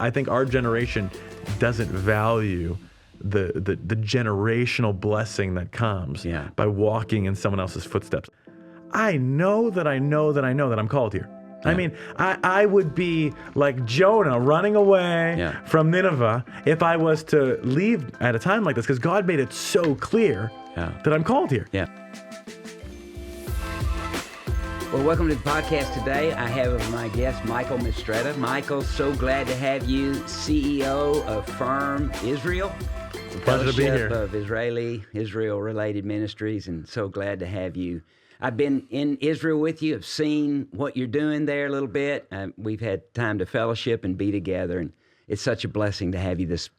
I think our generation doesn't value the generational blessing that comes by walking in someone else's footsteps. I know that I'm called here. I mean, I would be like Jonah running away from Nineveh if I was to leave at a time like this, because God made it so clear that I'm called here. Yeah. Well, welcome to the podcast today. I have my guest, Michael Mistretta. Michael, so glad to have you, CEO of F.I.R.M. Israel. It's a pleasure to be here. Of Israel Related Ministries, and so glad to have you. I've been in Israel with you. I've seen what you're doing there a little bit. We've had time to fellowship and be together, and it's such a blessing to have you this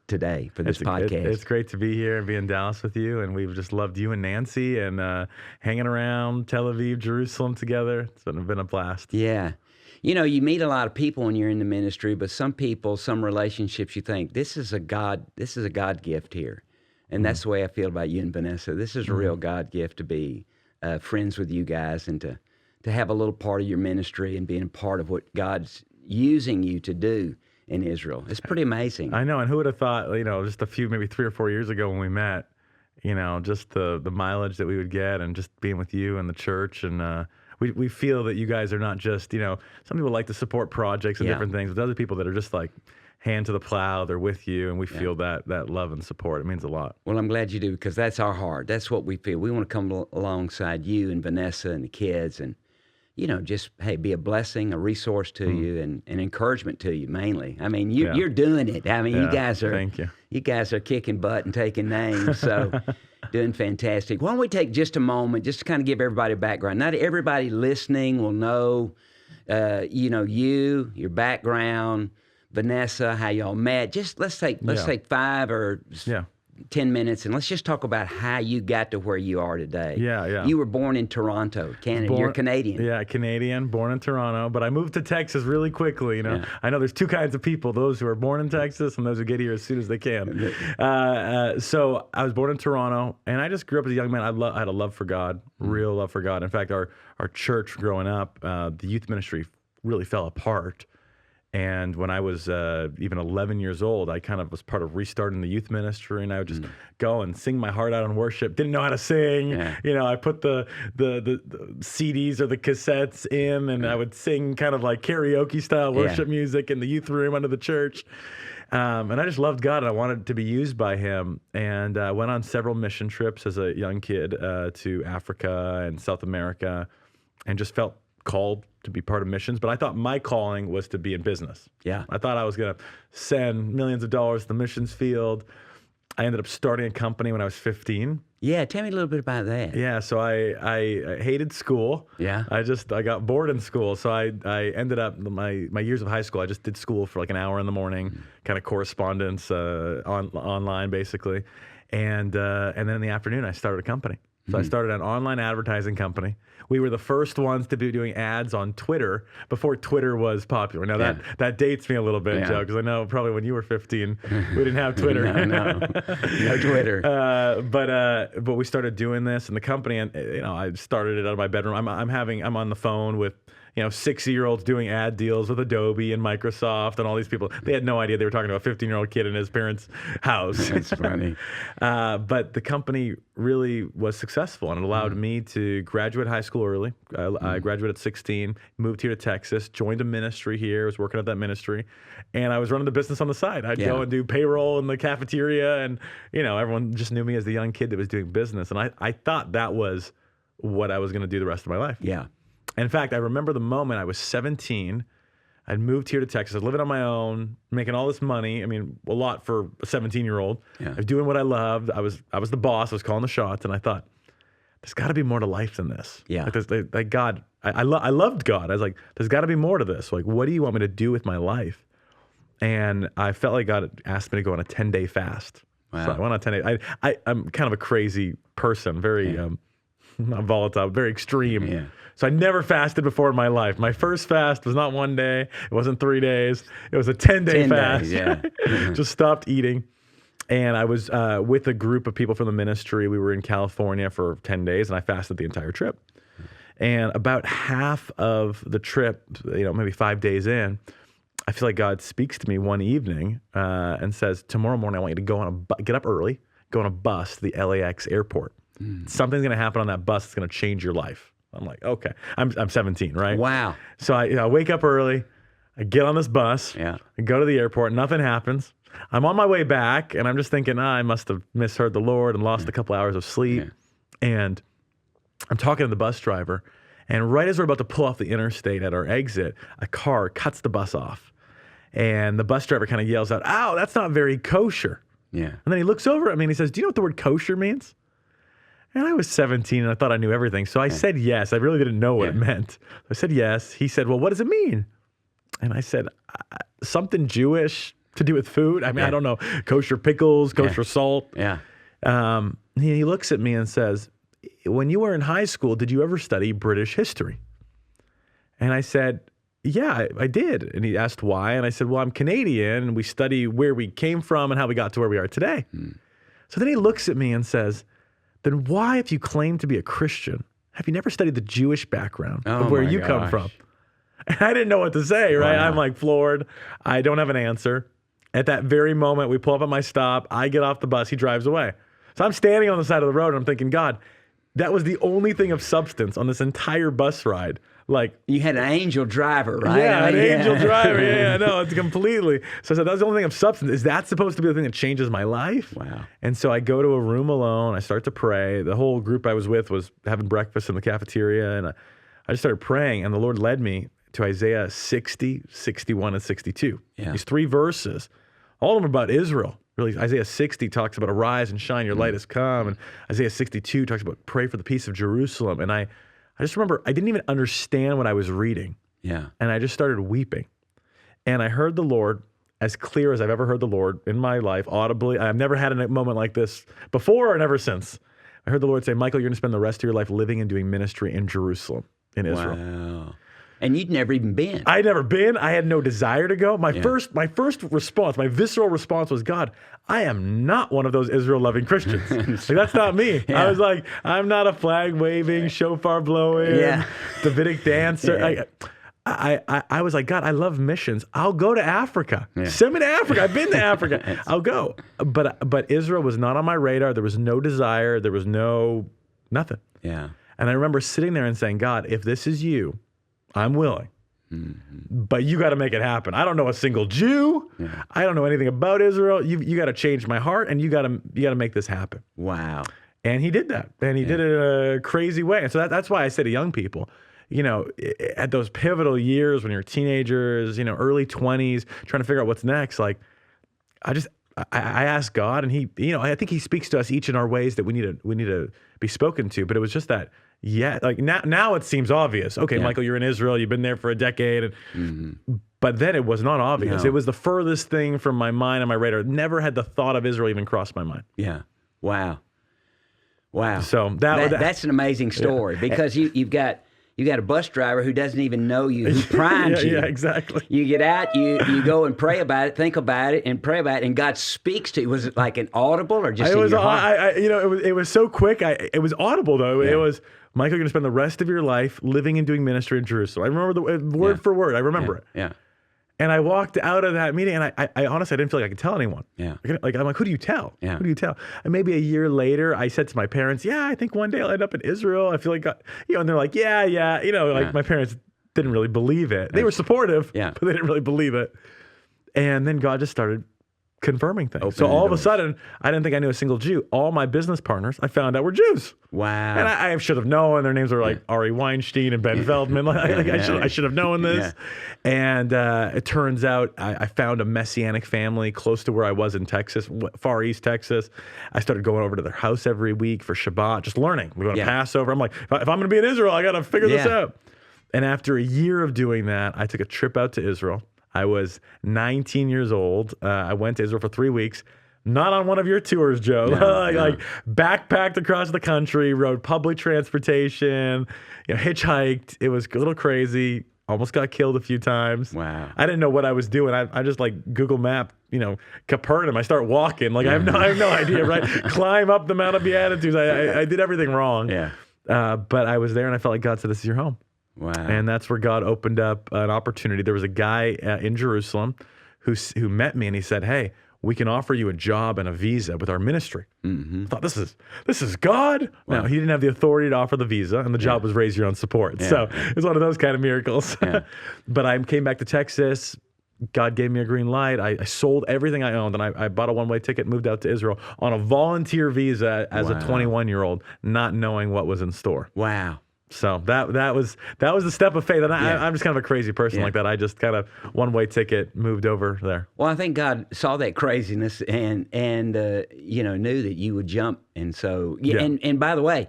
today for this podcast. It's great to be here and be in Dallas with you, and we've just loved you and Nancy and hanging around Tel Aviv, Jerusalem together. It's been a blast. Yeah. You know, you meet a lot of people when you're in the ministry, but some people, some relationships, you think, this is a God gift here. And that's the way I feel about you and Vanessa. This is a real God gift to be friends with you guys and to have a little part of your ministry and being a part of what God's using you to do in Israel. It's pretty amazing. I know, and who would have thought, just maybe 3 or 4 years ago when we met, just the mileage that we would get and just being with you and the church. And we feel that you guys are not just, some people like to support projects and different things, but other people that are just like hand to the plow, they're with you, and we feel that love and support. It means a lot. Well, I'm glad you do, because that's our heart. That's what we feel. We want to come alongside you and Vanessa and the kids and, just, be a blessing, a resource to you, and an encouragement to you, mainly. I mean, you're doing it. I mean, you guys are. Thank you. You guys are kicking butt and taking names, so doing fantastic. Why don't we take just a moment just to kind of give everybody a background? Not everybody listening will know, you, your background, Vanessa, how y'all met. Just let's take 5 or 10 minutes, and let's just talk about how you got to where you are today. Yeah. You were born in Toronto, Canada. You're Canadian. Yeah, Canadian, born in Toronto, but I moved to Texas really quickly. I know there's 2 kinds of people: those who are born in Texas and those who get here as soon as they can. So I was born in Toronto, and I just grew up as a young man. I had a love for God, real love for God. In fact, our church growing up, the youth ministry really fell apart. And when I was even 11 years old, I kind of was part of restarting the youth ministry, and I would just go and sing my heart out in worship. Didn't know how to sing. I put the CDs or the cassettes in, and I would sing kind of like karaoke style worship music in the youth room under the church. And I just loved God, and I wanted to be used by Him. And I went on several mission trips as a young kid to Africa and South America, and just felt called to be part of missions, but I thought my calling was to be in business. Yeah. I thought I was going to send millions of dollars to the missions field. I ended up starting a company when I was 15. Yeah, tell me a little bit about that. Yeah, so I hated school. Yeah. I got bored in school, so I ended up, my years of high school, I just did school for like an hour in the morning, kind of correspondence online basically. And then in the afternoon, I started a company. So I started an online advertising company. We were the first ones to be doing ads on Twitter before Twitter was popular. Now that dates me a little bit, Joe, because I know probably when you were 15, we didn't have Twitter. No Twitter. But we started doing this in the company, and I started it out of my bedroom. I'm on the phone with 60-year-olds doing ad deals with Adobe and Microsoft and all these people. They had no idea they were talking to a 15-year-old kid in his parents' house. That's funny. But the company really was successful, and it allowed me to graduate high school early. I graduated at 16, moved here to Texas, joined a ministry here, was working at that ministry, and I was running the business on the side. I'd go and do payroll in the cafeteria, and everyone just knew me as the young kid that was doing business, and I thought that was what I was going to do the rest of my life. Yeah. In fact, I remember the moment I was 17. I'd moved here to Texas. I was living on my own, making all this money. I mean, a lot for a 17-year-old. Yeah. I was doing what I loved. I was the boss. I was calling the shots, and I thought, there's got to be more to life than this. Yeah. Like God, I loved God. I was like, there's got to be more to this. Like, what do you want me to do with my life? And I felt like God asked me to go on a 10-day fast. Wow. So I went on a 10-day. I'm kind of a crazy person, very not volatile, very extreme. Yeah. So I never fasted before in my life. My first fast was not 1 day. It wasn't 3 days. It was a 10-day fast. 10 days, Just stopped eating. And I was with a group of people from the ministry. We were in California for 10 days, and I fasted the entire trip. And about half of the trip, maybe 5 days in, I feel like God speaks to me one evening and says, tomorrow morning I want you to go on get up early, go on a bus to the LAX airport. Something's going to happen on that bus that's going to change your life. I'm like, okay. I'm 17, right? Wow. So I wake up early, I get on this bus, I go to the airport, nothing happens. I'm on my way back, and I'm just thinking, I must have misheard the Lord and lost a couple hours of sleep. And I'm talking to the bus driver, and right as we're about to pull off the interstate at our exit, a car cuts the bus off. And the bus driver kind of yells out, "Ow, that's not very kosher." Yeah. And then he looks over at me and he says, "Do you know what the word kosher means?" And I was 17 and I thought I knew everything. So I said yes. I really didn't know what it meant. I said yes. He said, "Well, what does it mean?" And I said, "Something Jewish to do with food. I mean, I don't know, kosher pickles, kosher salt." He looks at me and says, "When you were in high school, did you ever study British history?" And I said, "Yeah, I did." And he asked why. And I said, "Well, I'm Canadian and we study where we came from and how we got to where we are today." So then he looks at me and says, "Then why, if you claim to be a Christian, have you never studied the Jewish background of where you come from?" And I didn't know what to say, right? I'm like floored. I don't have an answer. At that very moment, we pull up at my stop. I get off the bus. He drives away. So I'm standing on the side of the road and I'm thinking, God, that was the only thing of substance on this entire bus ride. Like, you had an angel driver, right? Yeah, an angel driver. Yeah, no, it's completely. So I said, that's the only thing of substance. Is that supposed to be the thing that changes my life? Wow. And so I go to a room alone. I start to pray. The whole group I was with was having breakfast in the cafeteria. And I just started praying. And the Lord led me to Isaiah 60, 61, and 62. These 3 verses, all of them about Israel. Really, Isaiah 60 talks about arise and shine, your light has come. And Isaiah 62 talks about pray for the peace of Jerusalem. And I just remember I didn't even understand what I was reading. And I just started weeping. And I heard the Lord as clear as I've ever heard the Lord in my life, audibly. I've never had a moment like this before and ever since. I heard the Lord say, "Michael, you're going to spend the rest of your life living and doing ministry in Jerusalem, in Israel." Wow. And you'd never even been. I'd never been. I had no desire to go. My first response, my visceral response was, "God, I am not one of those Israel-loving Christians. Like, that's not me." I was like, I'm not a flag-waving, shofar-blowing, Davidic dancer. I was like, "God, I love missions. I'll go to Africa. Send me to Africa. I've been to Africa. I'll go." But Israel was not on my radar. There was no desire. There was nothing. And I remember sitting there and saying, "God, if this is you, I'm willing, but you got to make it happen. I don't know a single Jew. I don't know anything about Israel. You got to change my heart, and you got to make this happen." Wow. And he did that, and he did it in a crazy way. And so that's why I say to young people, at those pivotal years when you're teenagers, early 20s, trying to figure out what's next, like I asked God, and he, I think he speaks to us each in our ways that we need to be spoken to. But it was just that. Like now it seems obvious. Okay, Michael, you're in Israel. You've been there for a decade. But then it was not obvious. It was the furthest thing from my mind and my radar. Never had the thought of Israel even cross my mind. Wow. So that's an amazing story because you've got a bus driver who doesn't even know you, who primes you. Yeah, exactly. You get out, you go and pray about it, think about it, and pray about it, and God speaks to you. Was it like an audible or just in your heart? It was so quick. It was audible, though. It was, "Michael, you're going to spend the rest of your life living and doing ministry in Jerusalem." I remember the word for word. I remember it. And I walked out of that meeting, and I honestly, I didn't feel like I could tell anyone. Like, I'm like, who do you tell? Who do you tell? And maybe a year later, I said to my parents, "I think one day I'll end up in Israel. I feel like, and they're like, like my parents didn't really believe it. They were supportive, but they didn't really believe it. And then God just started confirming things. So all of a sudden, I didn't think I knew a single Jew. All my business partners, I found out, were Jews. Wow. And I should have known. Their names were like Ari Weinstein and Ben Feldman. I should have known this. And it turns out I found a Messianic family close to where I was in Texas, Far East Texas. I started going over to their house every week for Shabbat, just learning. We're going to Passover. I'm like, if I'm going to be in Israel, I got to figure this out. And after a year of doing that, I took a trip out to Israel. I was 19 years old. I went to Israel for 3 weeks. Not on one of your tours, Joe. Like backpacked across the country, rode public transportation, hitchhiked. It was a little crazy. Almost got killed a few times. Wow. I didn't know what I was doing. I just like Google Map, Capernaum. I start walking. Like I have no idea, right? Climb up the Mount of Beatitudes. I did everything wrong. But I was there and I felt like God said, "This is your home." Wow. And that's where God opened up an opportunity. There was a guy in Jerusalem who met me, and he said, "Hey, we can offer you a job and a visa with our ministry." I thought, this is God. Wow. Now, he didn't have the authority to offer the visa, and the job was raise your own support. So it was one of those kind of miracles. But I came back to Texas. God gave me a green light. I sold everything I owned, and I bought a one-way ticket, moved out to Israel on a volunteer visa as a 21-year-old, not knowing what was in store. Wow. So that was the step of faith. And I'm just kind of a crazy person like that. I just kind of one-way ticket moved over there. Well, I think God saw that craziness and knew that you would jump. And so, and by the way,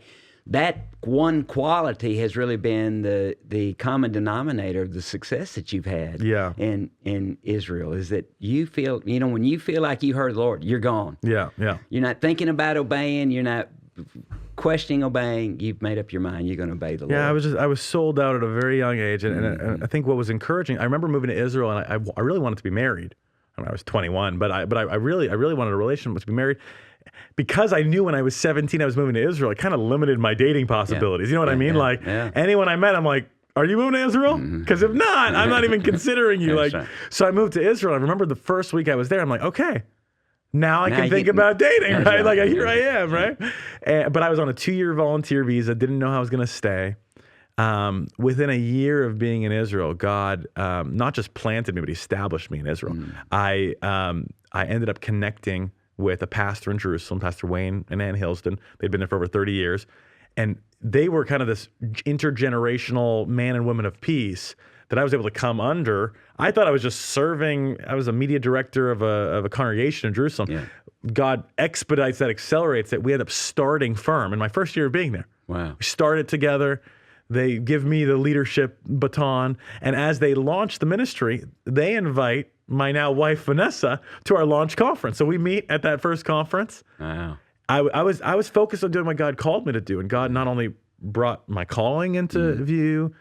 that one quality has really been the common denominator of the success that you've had in Israel, is that you feel, when you feel like you heard the Lord, you're gone. Yeah. You're not thinking about obeying. You're not questioning obeying. You've made up your mind. You're going to obey the Lord. Yeah, I was sold out at a very young age. And I think what was encouraging, I remember moving to Israel, and I really wanted to be married. I was 21, but I really wanted a relationship, to be married. Because I knew when I was 17 I was moving to Israel, it kind of limited my dating possibilities. You know what I mean? Anyone I met, I'm like, are you moving to Israel? Because if not, I'm not even considering you. Right. So I moved to Israel. I remember the first week I was there, I'm like, okay, now I can think about dating, right? Like here I am, right? But I was on a 2-year volunteer visa, didn't know how I was going to stay. Within a year of being in Israel, God not just planted me, but he established me in Israel. I ended up connecting with a pastor in Jerusalem, Pastor Wayne and Ann Hilston. They'd been there for over 30 years. And they were kind of this intergenerational man and woman of peace that I was able to come under. I thought I was just serving. I was a media director of a congregation in Jerusalem. Yeah. God expedites that, accelerates it. We ended up starting F.I.R.M in my first year of being there. Wow. We started together. They give me the leadership baton. And as they launch the ministry, they invite my now wife, Vanessa, to our launch conference. So we meet at that first conference. Wow. I was focused on doing what God called me to do. And God not only brought my calling into view,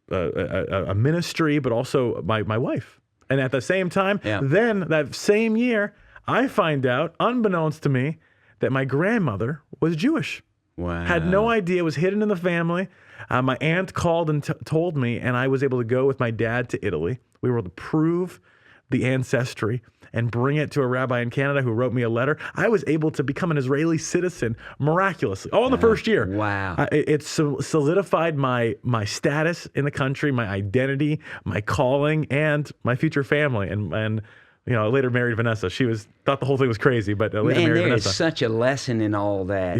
a ministry, but also my wife. And at the same time, then that same year, I find out, unbeknownst to me, that my grandmother was Jewish. Wow. Had no idea, was hidden in the family. My aunt called and told me, and I was able to go with my dad to Italy. We were able to prove the ancestry and bring it to a rabbi in Canada who wrote me a letter. I was able to become an Israeli citizen miraculously, all in the first year. Wow. It solidified my status in the country, my identity, my calling, and my future family. And I later married Vanessa. She thought the whole thing was crazy, but later married Vanessa. And there is such a lesson in all that,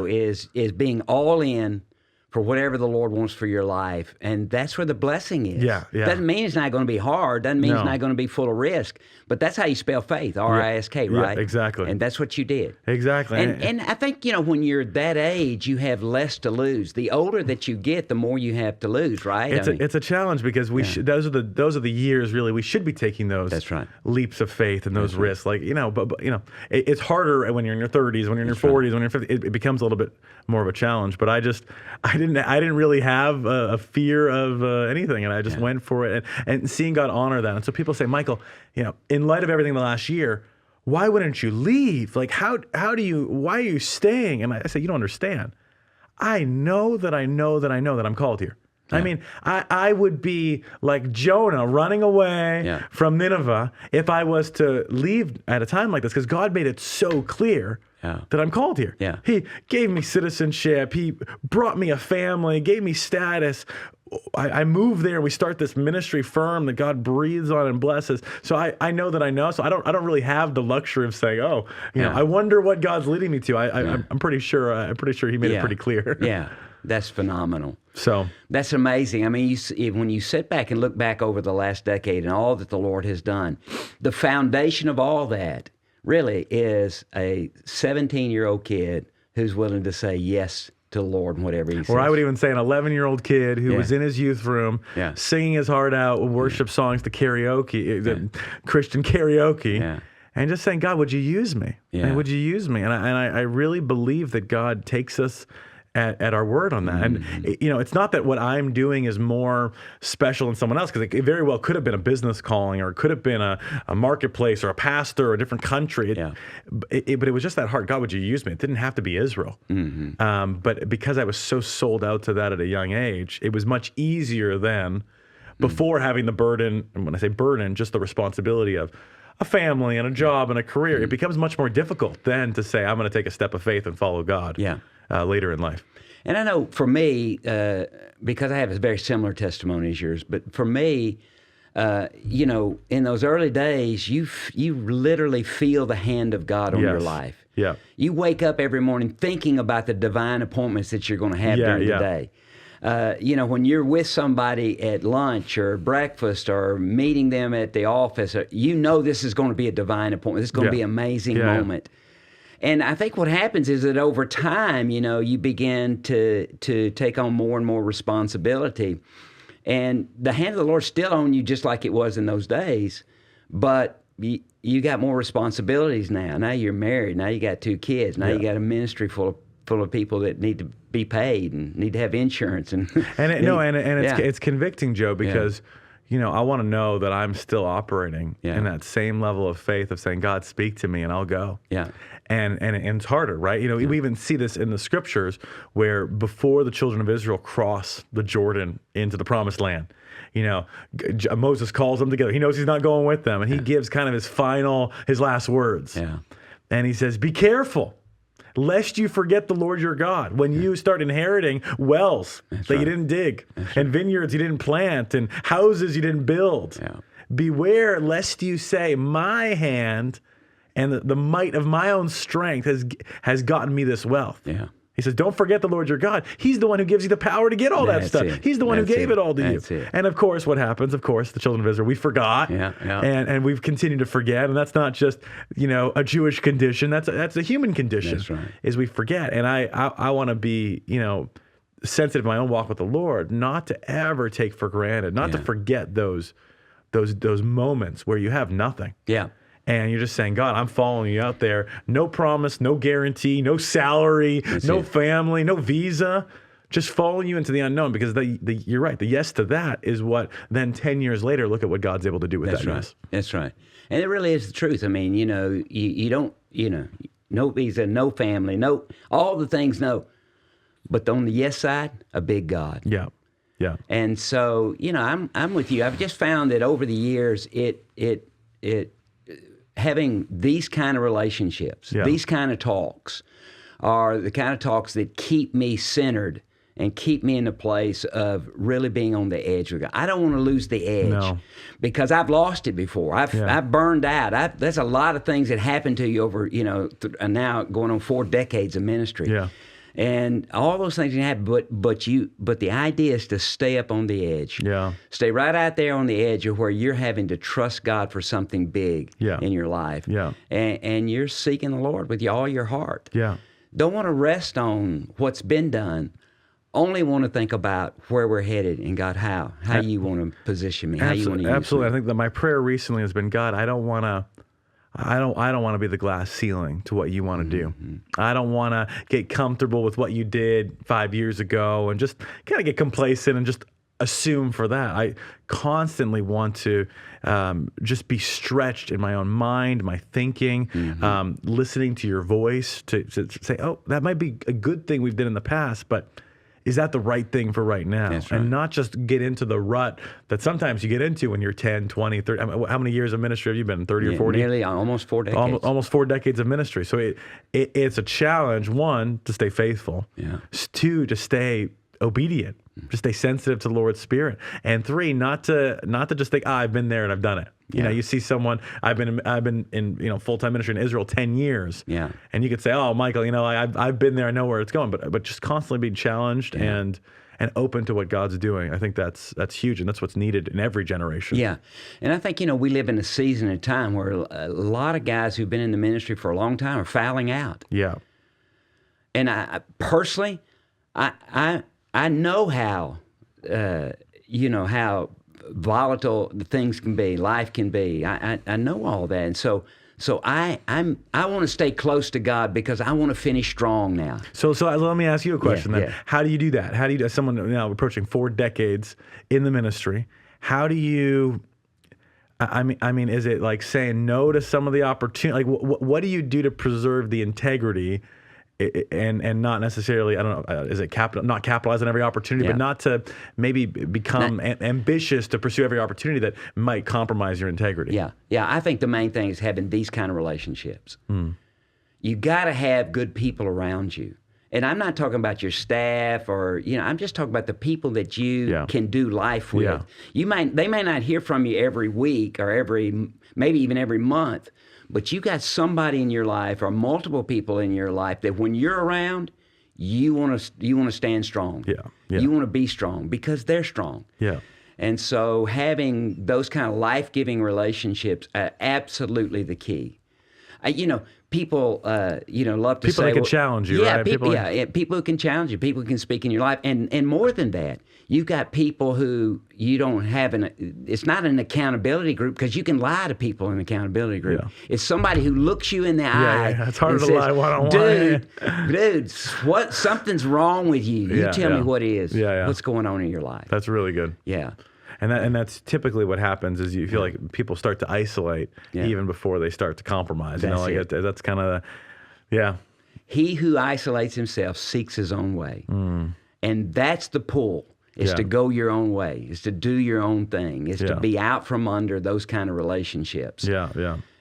is being all in for whatever the Lord wants for your life. And that's where the blessing is. Yeah. Doesn't mean it's not going to be hard. Doesn't mean it's not going to be full of risk. But that's how you spell faith, R-I-S-K, right? Yeah, exactly. And that's what you did. Exactly. And I think, when you're that age, you have less to lose. The older that you get, the more you have to lose, right? It's a challenge because those are the years really we should be taking those leaps of faith and those risks. Like, but it's harder when you're in your 30s, when you're in your 40s, when you're 50s. It becomes a little bit more of a challenge. But I didn't really have a fear of anything, and I just went for it and seeing God honor that. And so people say, Michael, in light of everything the last year, why wouldn't you leave? Like, why are you staying? And I say, you don't understand. I know that I'm called here. Yeah. I mean, I would be like Jonah running away from Nineveh if I was to leave at a time like this, because God made it so clear that I'm called here. Yeah. He gave me citizenship. He brought me a family, gave me status. I move there. We start this ministry F.I.R.M that God breathes on and blesses. So I know that I know. So I don't really have the luxury of saying, I wonder what God's leading me to. I'm pretty sure He made it pretty clear. Yeah, that's phenomenal. So that's amazing. I mean, when you sit back and look back over the last decade and all that the Lord has done, the foundation of all that really is a 17-year-old kid who's willing to say yes to the Lord and whatever he says. Or I would even say an 11-year-old kid who was in his youth room singing his heart out, worship songs to karaoke, Christian karaoke, and just saying, God, would you use me? Yeah. And would you use me? And I really believe that God takes us at our word on that. And, it's not that what I'm doing is more special than someone else, because it very well could have been a business calling, or it could have been a marketplace, or a pastor, or a different country. But it was just that heart. God, would you use me? It didn't have to be Israel. But because I was so sold out to that at a young age, it was much easier than before having the burden. And when I say burden, just the responsibility of a family and a job and a career. It becomes much more difficult then to say, I'm going to take a step of faith and follow God later in life. And I know for me, because I have a very similar testimony as yours, but for me, in those early days, you literally feel the hand of God on your life. Yeah. You wake up every morning thinking about the divine appointments that you're going to have during the day. When you're with somebody at lunch or breakfast or meeting them at the office, this is going to be a divine appointment. This is going to be an amazing moment. And I think what happens is that over time, you begin to take on more and more responsibility. And the hand of the Lord's still on you just like it was in those days, but you got more responsibilities now. Now you're married. Now you got 2 kids. Now you got a ministry full of people that need to be paid and need to have insurance. It's convicting, Joe, because I want to know that I'm still operating in that same level of faith of saying, God, speak to me and I'll go. Yeah. And it's harder, right? We even see this in the scriptures where before the children of Israel cross the Jordan into the promised land, Moses calls them together. He knows he's not going with them, and he gives kind of his last words. Yeah. And he says, be careful, lest you forget the Lord your God when you start inheriting wells that you didn't dig, and vineyards you didn't plant, and houses you didn't build. Yeah. Beware lest you say, my hand and the might of my own strength has gotten me this wealth. Yeah. He says, don't forget the Lord your God. He's the one who gives you the power to get all that stuff. He's the one who gave it all to you. And of course, what happens? Of course, the children of Israel, we forgot, and we've continued to forget. And that's not just a Jewish condition. That's a human condition. That's right. Is we forget. And I want to be sensitive in my own walk with the Lord, not to ever take for granted, not to forget those moments where you have nothing. Yeah. And you're just saying, God, I'm following you out there. No promise, no guarantee, no salary, family, no visa. Just following you into the unknown, because you're right. The yes to that is what then 10 years later, look at what God's able to do with that yes. That's right. And it really is the truth. I mean, you don't, no visa, no family, no, all the things, no. But on the yes side, a big God. Yeah. Yeah. And so, I'm with you. I've just found that over the years, it having these kind of relationships, these kind of talks, are the kind of talks that keep me centered and keep me in the place of really being on the edge of God. I don't want to lose the edge because I've lost it before. I've burned out. There's a lot of things that happened to you over, now going on 4 decades of ministry. Yeah. And all those things can happen, but the idea is to stay up on the edge. Yeah. Stay right out there on the edge of where you're having to trust God for something big in your life. Yeah. And you're seeking the Lord with all your heart. Yeah. Don't want to rest on what's been done. Only want to think about where we're headed and God, how you want to position me, how you want to use me. Absolutely. I think that my prayer recently has been, God, I don't want to be the glass ceiling to what you want to do. Mm-hmm. I don't want to get comfortable with what you did 5 years ago and just kind of get complacent and just assume for that. I constantly want to just be stretched in my own mind, my thinking, listening to your voice to say, oh, that might be a good thing we've done in the past, but is that the right thing for right now? That's right. And not just get into the rut that sometimes you get into when you're 10, 20, 30. I mean, how many years of ministry have you been? 30 or 40? Nearly almost 4 decades. Almost 4 decades of ministry. So it's a challenge, 1, to stay faithful. Yeah. 2, to stay obedient, to stay sensitive to the Lord's Spirit. And 3, not to just think, I've been there and I've done it. You see someone, I've been in full-time ministry in Israel 10 years. Yeah. And you could say, oh, Michael, I've been there, I know where it's going, but just constantly being challenged and open to what God's doing. I think that's huge, and that's what's needed in every generation. Yeah. And I think, we live in a season and time where a lot of guys who've been in the ministry for a long time are fouling out. Yeah. And I personally, I know how, how volatile the things can be, life can be. I know all that. And so So I want to stay close to God because I want to finish strong now. So let me ask you a question then. Yeah. How do you do that? How do you, as someone now approaching 4 decades in the ministry, how do you, I mean, is it like saying no to some of the opportunity? Like, what do you do to preserve the integrity and not necessarily, I don't know, is it not capitalize on every opportunity, but not to maybe become ambitious to pursue every opportunity that might compromise your integrity? Yeah. I think the main thing is having these kind of relationships. You got to have good people around you. And I'm not talking about your staff or, I'm just talking about the people that you can do life with. They may not hear from you every week or maybe even every month, but you got somebody in your life or multiple people in your life that when you're around, you want to stand strong. You want to be strong because they're strong. And so having those kind of life-giving relationships are absolutely the key. People, love to people say... People that can challenge you, right? People who can challenge you. People who can speak in your life. And more than that, you've got people who you don't have it's not an accountability group because you can lie to people in an accountability group. It's somebody who looks you in the eye. It's harder to says, lie one-on-one. Dude, something's wrong with you. You tell me what is. What's going on in your life. That's really good. And that's typically what happens is you feel like people start to isolate even before they start to compromise. That's kind of He who isolates himself seeks his own way. And that's the pull, is to go your own way, is to do your own thing, is to be out from under those kind of relationships.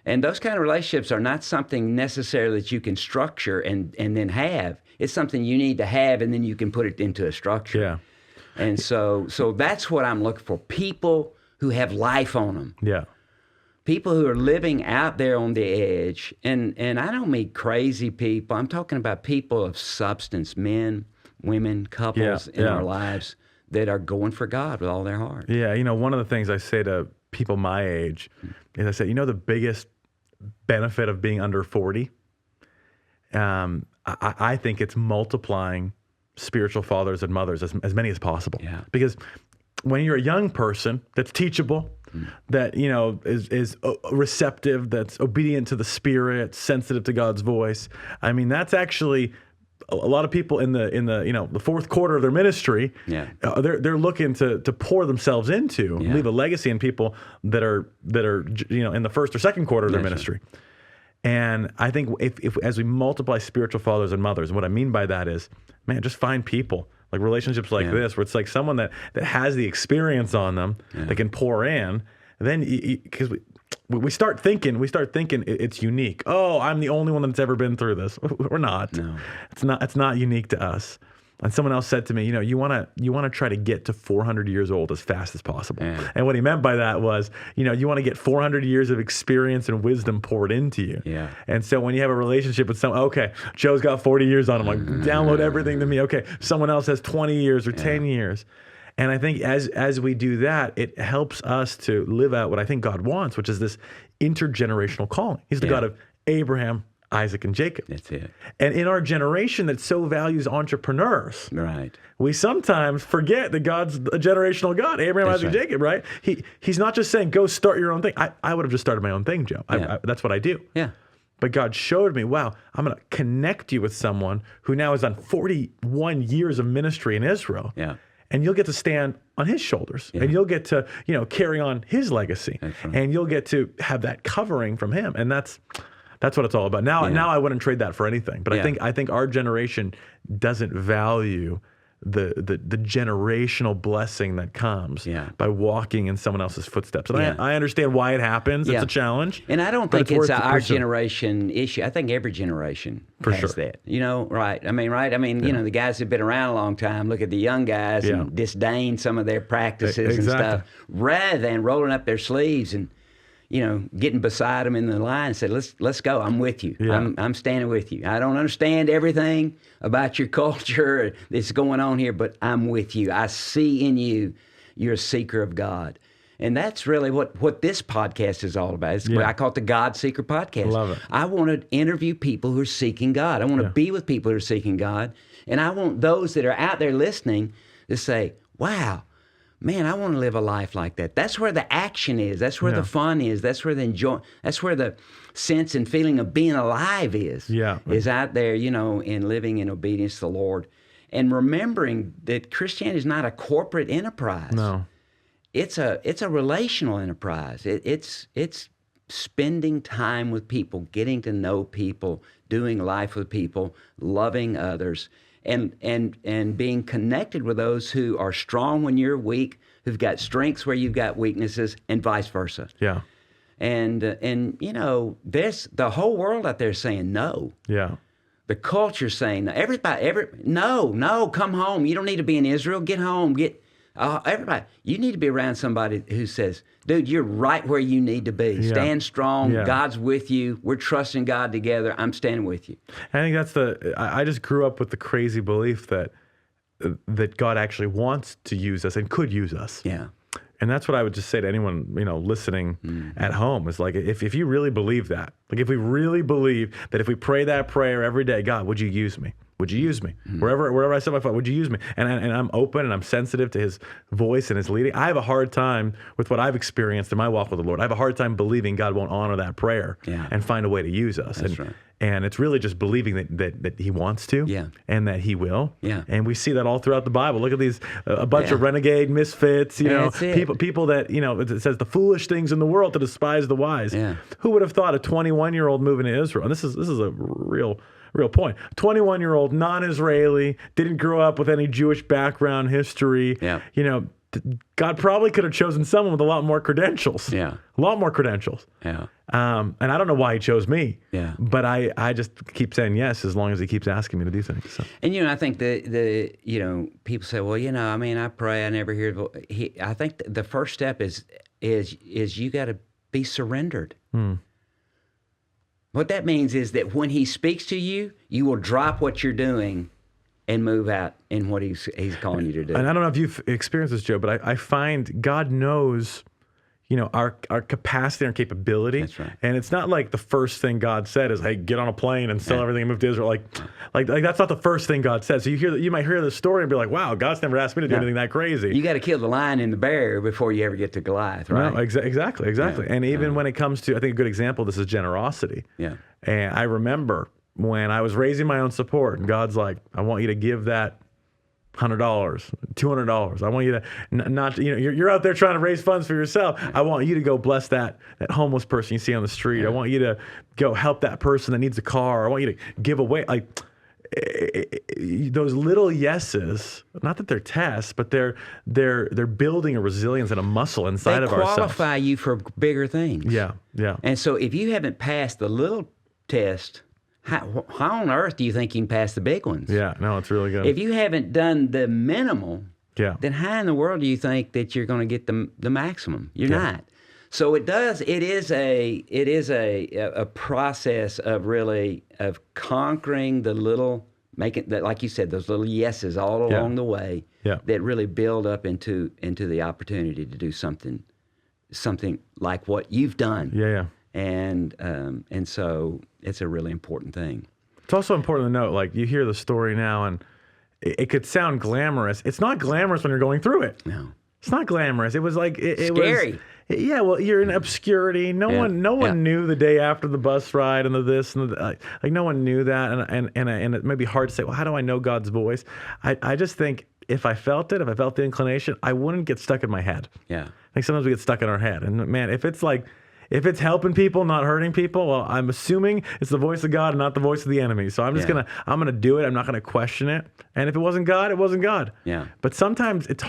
And those kind of relationships are not something necessarily that you can structure and then have. It's something you need to have and then you can put it into a structure. And so that's what I'm looking for. People who have life on them. People who are living out there on the edge. And I don't mean crazy people. I'm talking about people of substance, men, women, couples in our lives that are going for God with all their heart. One of the things I say to people my age is I say, the biggest benefit of being under 40, I think it's multiplying spiritual fathers and mothers, as many as possible. Because when you're a young person that's teachable, that is receptive, that's obedient to the Spirit, sensitive to God's voice. I mean, that's actually a lot of people in the fourth quarter of their ministry. They're looking to pour themselves into, leave a legacy in people that are in the first or second quarter of their ministry. And I think if as we multiply spiritual fathers and mothers, what I mean by that is, man, just find people, like relationships like this, where it's like someone that has the experience on them, that can pour in. Then, because we start thinking it's unique. Oh, I'm the only one that's ever been through this. We're not. No. It's not unique to us. And someone else said to me, you want to try to get to 400 years old as fast as possible. And what he meant by that was, you want to get 400 years of experience and wisdom poured into you. And so when you have a relationship with someone, okay, Joe's got 40 years on him, like download everything to me. Okay, someone else has 20 years or 10 years. And I think as we do that, it helps us to live out what I think God wants, which is this intergenerational calling. He's the God of Abraham, Isaac, and Jacob. That's it. And in our generation that so values entrepreneurs, we sometimes forget that God's a generational God, Abraham, Isaac, Jacob, right? He's not just saying, go start your own thing. I would have just started my own thing, Joe. That's what I do. But God showed me, wow, I'm going to connect you with someone who now has done 41 years of ministry in Israel. And you'll get to stand on his shoulders, and you'll get to, carry on his legacy, and you'll get to have that covering from him. And that's what it's all about. Now I wouldn't trade that for anything. But I think our generation doesn't value the generational blessing that comes by walking in someone else's footsteps. And I understand why it happens. It's a challenge. And I don't think it's our generation issue. I think every generation has that. I mean, the guys who've been around a long time look at the young guys and disdain some of their practices and stuff, rather than rolling up their sleeves and getting beside them in the line and said, let's go. I'm with you. I'm standing with you. I don't understand everything about your culture that's going on here, but I'm with you. I see in you, you're a seeker of God. And that's really what this podcast is all about. I call it the God Seeker Podcast. Love it. I want to interview people who are seeking God. I want to be with people who are seeking God. And I want those that are out there listening to say, wow, man, I want to live a life like that. That's where the action is. That's where the fun is. That's where the enjoy. That's where the sense and feeling of being alive is. Yeah. Is out there, in living in obedience to the Lord, and remembering that Christianity is not a corporate enterprise. No. It's a relational enterprise. It's spending time with people, getting to know people, doing life with people, loving others, and being connected with those who are strong when you're weak, who've got strengths where you've got weaknesses, and vice versa. Yeah. And there's the whole world out there saying no. Yeah. The culture's saying no. No, come home. You don't need to be in Israel. Get home. Everybody, you need to be around somebody who says, dude, you're right where you need to be. Yeah. Stand strong. Yeah. God's with you. We're trusting God together. I'm standing with you. I think I just grew up with the crazy belief that God actually wants to use us and could use us. Yeah. And that's what I would just say to anyone, listening at home is like, if you really believe that, like if we really believe that if we pray that prayer every day, God, would you use me? Would you use me? Wherever I set my foot, would you use me? And I'm open and I'm sensitive to his voice and his leading. I have a hard time with what I've experienced in my walk with the Lord. I have a hard time believing God won't honor that prayer and find a way to use us. That's right. And it's really just believing that he wants to and that he will. Yeah. And we see that all throughout the Bible. Look at these, a bunch of renegade misfits, people that, it says the foolish things in the world to despise the wise. Yeah. Who would have thought a 21-year-old moving to Israel? And this is a real point. 21-year-old, non-Israeli, didn't grow up with any Jewish background, history. Yeah. God probably could have chosen someone with a lot more credentials. Yeah. A lot more credentials. Yeah. And I don't know why he chose me. Yeah. But I just keep saying yes as long as he keeps asking me to do things. So. And I think the people say, well, I pray, I never hear. I think the first step is you got to be surrendered. What that means is that when he speaks to you, you will drop what you're doing and move out in what he's calling you to do. And I don't know if you've experienced this, Joe, but I find God knows, our capacity and our capability. That's right. And it's not like the first thing God said is, hey, get on a plane and sell everything and move to Israel. Like that's not the first thing God said. So you might hear the story and be like, wow, God's never asked me to do anything that crazy. You got to kill the lion and the bear before you ever get to Goliath, right? No, exactly. Yeah. And even when it comes to, I think a good example of this is generosity. Yeah. And I remember when I was raising my own support, and God's like, I want you to give that $100, $200. I want you to not, you're out there trying to raise funds for yourself. I want you to go bless that homeless person you see on the street. I want you to go help that person that needs a car. I want you to give away, those little yeses. Not that they're tests, but they're building a resilience and a muscle inside of ourselves. They qualify you for bigger things. Yeah. And so if you haven't passed the little test, how on earth do you think you can pass the big ones? Yeah, no, it's really good. If you haven't done the minimal, then how in the world do you think that you're going to get the maximum? You're not. So it is a process of conquering the little, making that, like you said, those little yeses all along the way that really build up into the opportunity to do something like what you've done. Yeah. And so it's a really important thing. It's also important to note, like, you hear the story now, and it could sound glamorous. It's not glamorous when you're going through it. No. It's not glamorous. It was like it scary. Yeah, well, you're in obscurity. No one knew the day after the bus ride and the this and the like. No one knew that, and it may be hard to say. Well, how do I know God's voice? I just think if I felt it, if I felt the inclination, I wouldn't get stuck in my head. Yeah. I think sometimes we get stuck in our head, and man, if it's helping people, not hurting people, well, I'm assuming it's the voice of God and not the voice of the enemy. So I'm just I'm gonna do it. I'm not gonna question it. And if it wasn't God, it wasn't God. Yeah. But sometimes it's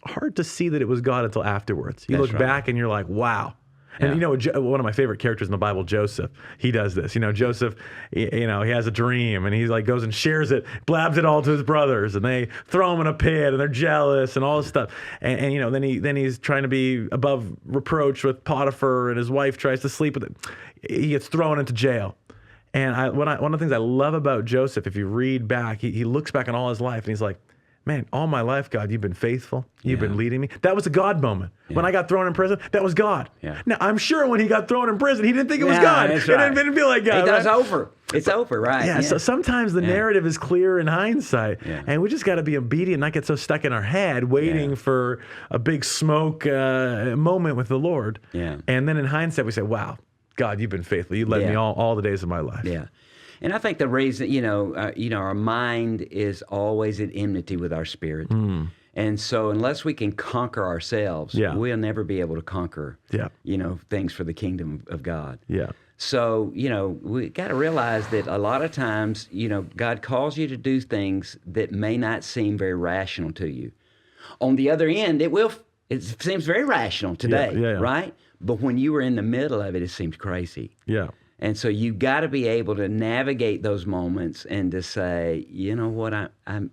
hard to see that it was God until afterwards. You look back and you're like, wow. And one of my favorite characters in the Bible, Joseph, he does this. Joseph, he has a dream and he goes and shares it, blabs it all to his brothers, and they throw him in a pit and they're jealous and all this stuff. And then he's trying to be above reproach with Potiphar, and his wife tries to sleep with him. He gets thrown into jail. And one of the things I love about Joseph, if you read back, he looks back on all his life and he's like, man, all my life, God, you've been faithful. You've been leading me. That was a God moment. Yeah. When I got thrown in prison, that was God. Yeah. Now, I'm sure when he got thrown in prison, he didn't think it was God. That's right. It didn't feel like God. It's over. It's over, right? Yeah, so sometimes the narrative is clear in hindsight, and we just got to be obedient, not get so stuck in our head waiting for a big smoke moment with the Lord. Yeah. And then in hindsight, we say, wow, God, you've been faithful. You led me all the days of my life. Yeah. And I think the reason, our mind is always at enmity with our spirit. And so unless we can conquer ourselves, we'll never be able to conquer, things for the kingdom of God. Yeah. So, we got to realize that a lot of times, God calls you to do things that may not seem very rational to you. On the other end, it seems very rational today, right? But when you were in the middle of it, it seems crazy. Yeah. And so you got to be able to navigate those moments and to say, you know what, I'm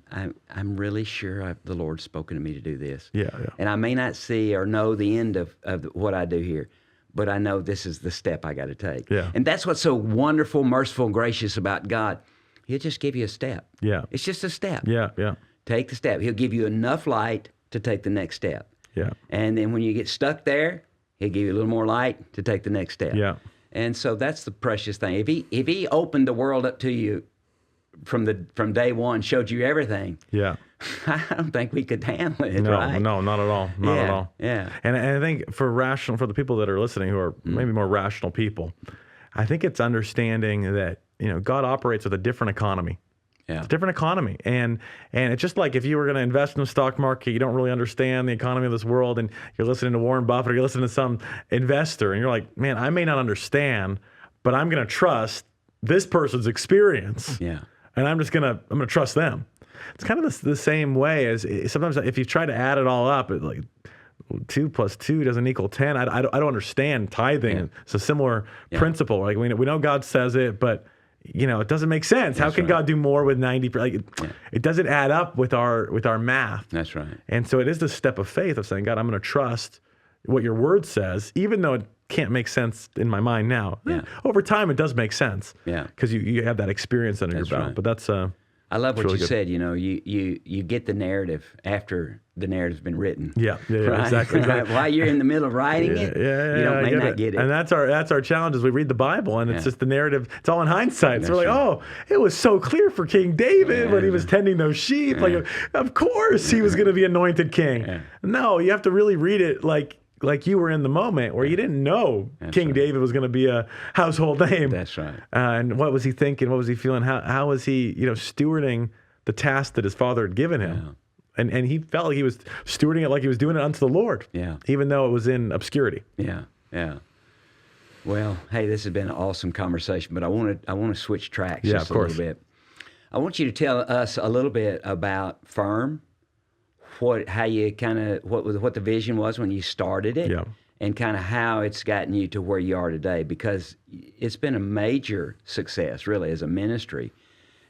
really sure the Lord's spoken to me to do this. Yeah. And I may not see or know the end of what I do here, but I know this is the step I got to take. Yeah. And that's what's so wonderful, merciful, and gracious about God. He'll just give you a step. Yeah. It's just a step. Yeah. Take the step. He'll give you enough light to take the next step. Yeah. And then when you get stuck there, he'll give you a little more light to take the next step. Yeah. And so that's the precious thing. If he opened the world up to you from day one, showed you everything. Yeah. I don't think we could handle it. Right? No, not at all. Not at all. Yeah. And I think for the people that are listening who are maybe more rational people, I think it's understanding that God operates with a different economy. Yeah. It's a different economy. And it's just like if you were going to invest in the stock market, you don't really understand the economy of this world, and you're listening to Warren Buffett or you're listening to some investor, and you're like, man, I may not understand, but I'm going to trust this person's experience. Yeah. And I'm going to trust them. It's kind of the same way as sometimes if you try to add it all up, it's like 2 + 2 doesn't equal 10. I don't understand tithing. Yeah. It's a similar principle. Like we know God says it, but it doesn't make sense. How can God do more with 90%? It doesn't add up with our math. That's right. And so it is the step of faith of saying, God, I'm going to trust what your word says, even though it can't make sense in my mind now. Yeah. Over time, it does make sense. Yeah. Because you have that experience under your belt. Right. But that's I love what you said. You get the narrative after the narrative's been written. Yeah, right? Exactly. While you're in the middle of writing it, you may not get it. And that's our challenge as we read the Bible, and it's just the narrative. It's all in hindsight. So we're like, oh, it was so clear for King David when he was tending those sheep. Yeah. Like, of course he was going to be anointed king. Yeah. No, you have to really read it like you were in the moment where you didn't know King David was going to be a household name. That's right. And what was he thinking? What was he feeling? How was he, stewarding the task that his father had given him? Yeah. And he felt like he was stewarding it like he was doing it unto the Lord. Yeah. Even though it was in obscurity. Yeah. Yeah. Well, hey, this has been an awesome conversation, but I want to switch tracks just a little bit. I want you to tell us a little bit about F.I.R.M. What the vision was when you started it, and kind of how it's gotten you to where you are today, because it's been a major success, really, as a ministry,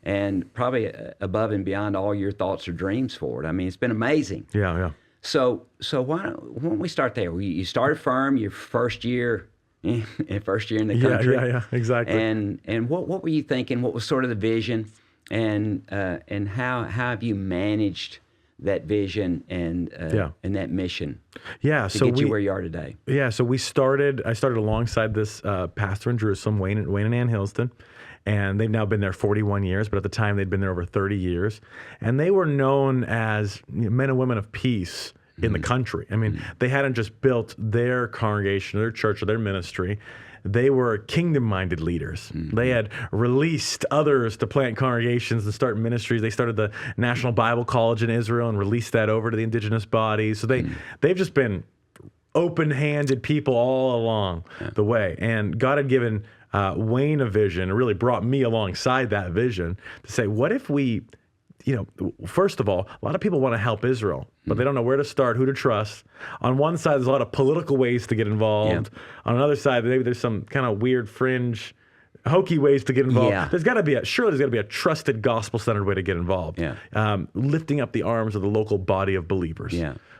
and probably above and beyond all your thoughts or dreams for it. I mean, it's been amazing. Yeah. So why don't we start there? You started F.I.R.M. your first year in the country. Yeah, exactly. And what were you thinking? What was sort of the vision, and how have you managed that vision and that mission to get you where you are today? Yeah, so I started alongside this pastor in Jerusalem, Wayne and Ann Hillston, and they've now been there 41 years, but at the time they'd been there over 30 years. And they were known as men and women of peace in the country. I mean, they hadn't just built their congregation, their church, or their ministry. They were kingdom-minded leaders. Mm-hmm. They had released others to plant congregations and start ministries. They started the National Bible College in Israel and released that over to the indigenous bodies. So they've just been open-handed people all along the way. And God had given Wayne a vision, and really brought me alongside that vision to say, what if we, first of all, a lot of people want to help Israel, but they don't know where to start, who to trust. On one side, there's a lot of political ways to get involved. On another side, maybe there's some kind of weird fringe, hokey ways to get involved. There's got to be a trusted gospel-centered way to get involved. Lifting up the arms of the local body of believers.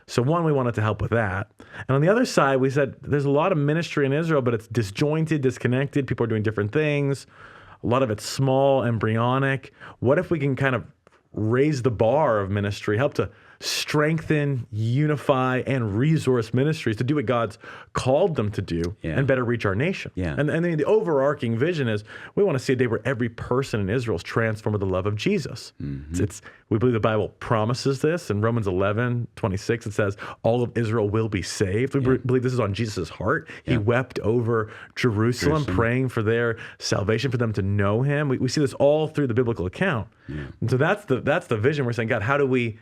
So one, we wanted to help with that. And on the other side, we said there's a lot of ministry in Israel, but it's disjointed, disconnected. People are doing different things. A lot of it's small, embryonic. What if we can kind of raise the bar of ministry, help to strengthen, unify, and resource ministries to do what God's called them to do and better reach our nation. And the overarching vision is we want to see a day where every person in Israel is transformed with the love of Jesus. We believe the Bible promises this. In Romans 11:26, it says, all of Israel will be saved. We believe this is on Jesus' heart. He wept over Jerusalem, praying for their salvation, for them to know him. We see this all through the biblical account. And so that's the vision. We're saying, God, how do we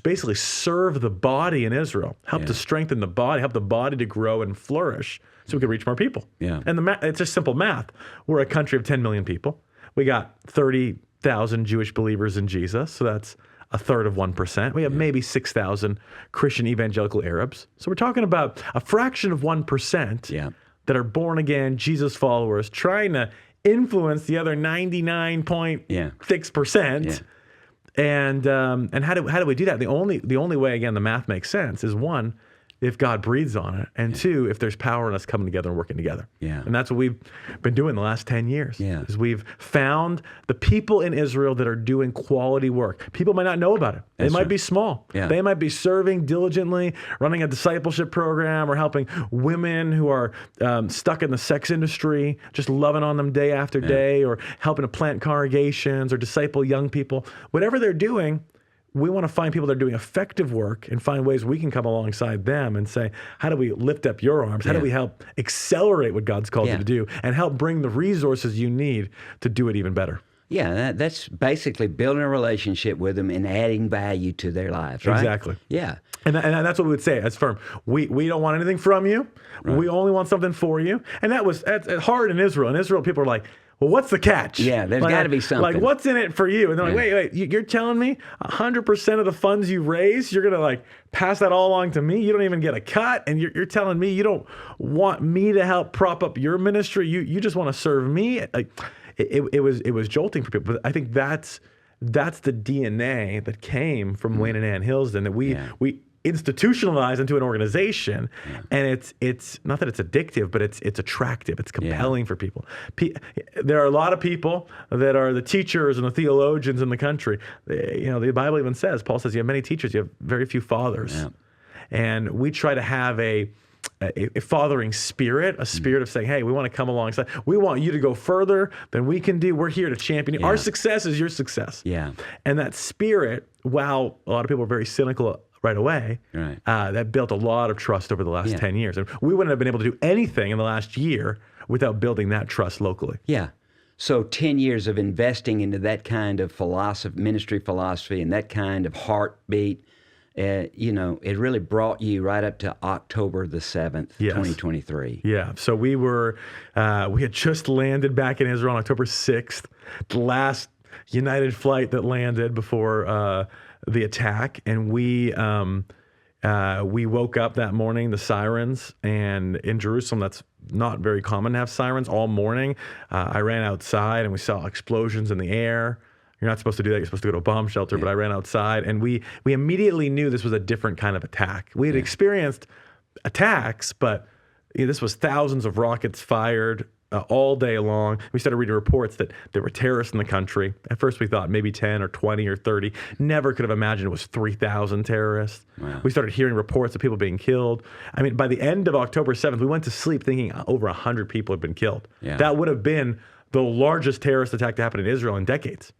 basically serve the body in Israel, help to strengthen the body, help the body to grow and flourish so we can reach more people. And it's just simple math. We're a country of 10 million people. We got 30,000 Jewish believers in Jesus, so that's a third of 1%. We have maybe 6,000 Christian evangelical Arabs. So we're talking about a fraction of 1% that are born again, Jesus followers, trying to influence the other 99.6%. And how do we do that? The only way, again, the math makes sense is, one, if God breathes on it, and two, if there's power in us coming together and working together. And that's what we've been doing the last 10 years. Is we've found the people in Israel that are doing quality work. People might not know about it. They might be small. They might be serving diligently, running a discipleship program, or helping women who are stuck in the sex industry, just loving on them day after day, or helping to plant congregations or disciple young people. Whatever they're doing, we want to find people that are doing effective work and find ways we can come alongside them and say, how do we lift up your arms? How do we help accelerate what God's called you to do and help bring the resources you need to do it even better? That's basically building a relationship with them and adding value to their lives, right? Exactly. And that's what we would say as F.I.R.M. We don't want anything from you. We only want something for you. And that's hard in Israel. In Israel, people are like, well, what's the catch? There's got to be something. Like, what's in it for you? And they're like, wait, you're telling me 100% of the funds you raise, you're going to pass that all along to me? You don't even get a cut, and you're telling me you don't want me to help prop up your ministry? You just want to serve me? It was jolting for people. But I think that's the DNA that came from Wayne and Ann Hillsden, that we institutionalized into an organization, and it's not that it's addictive, but it's attractive, it's compelling for people. There are a lot of people that are the teachers and the theologians in the country. The Bible even says, Paul says, you have many teachers, you have very few fathers. And we try to have a fathering spirit, a spirit of saying, hey, we want to come alongside. We want you to go further than we can do. We're here to champion you. Our success is your success. And that spirit, while a lot of people are very cynical right away, that built a lot of trust over the last 10 years. And we wouldn't have been able to do anything in the last year without building that trust locally. So 10 years of investing into that kind of ministry philosophy, and that kind of heartbeat, it really brought you right up to October the 7th, 2023. So we had just landed back in Israel on October 6th, the last United flight that landed before the attack, and we woke up that morning, the sirens, and in Jerusalem, that's not very common to have sirens all morning. I ran outside and we saw explosions in the air. You're not supposed to do that. You're supposed to go to a bomb shelter, but I ran outside, and we immediately knew this was a different kind of attack. We had experienced attacks, but this was thousands of rockets fired all day long. We started reading reports that there were terrorists in the country. At first we thought maybe 10 or 20 or 30. Never could have imagined it was 3,000 terrorists. We started hearing reports of people being killed. I mean, by the end of October 7th, we went to sleep thinking over 100 people had been killed. That would have been the largest terrorist attack to happen in Israel in decades.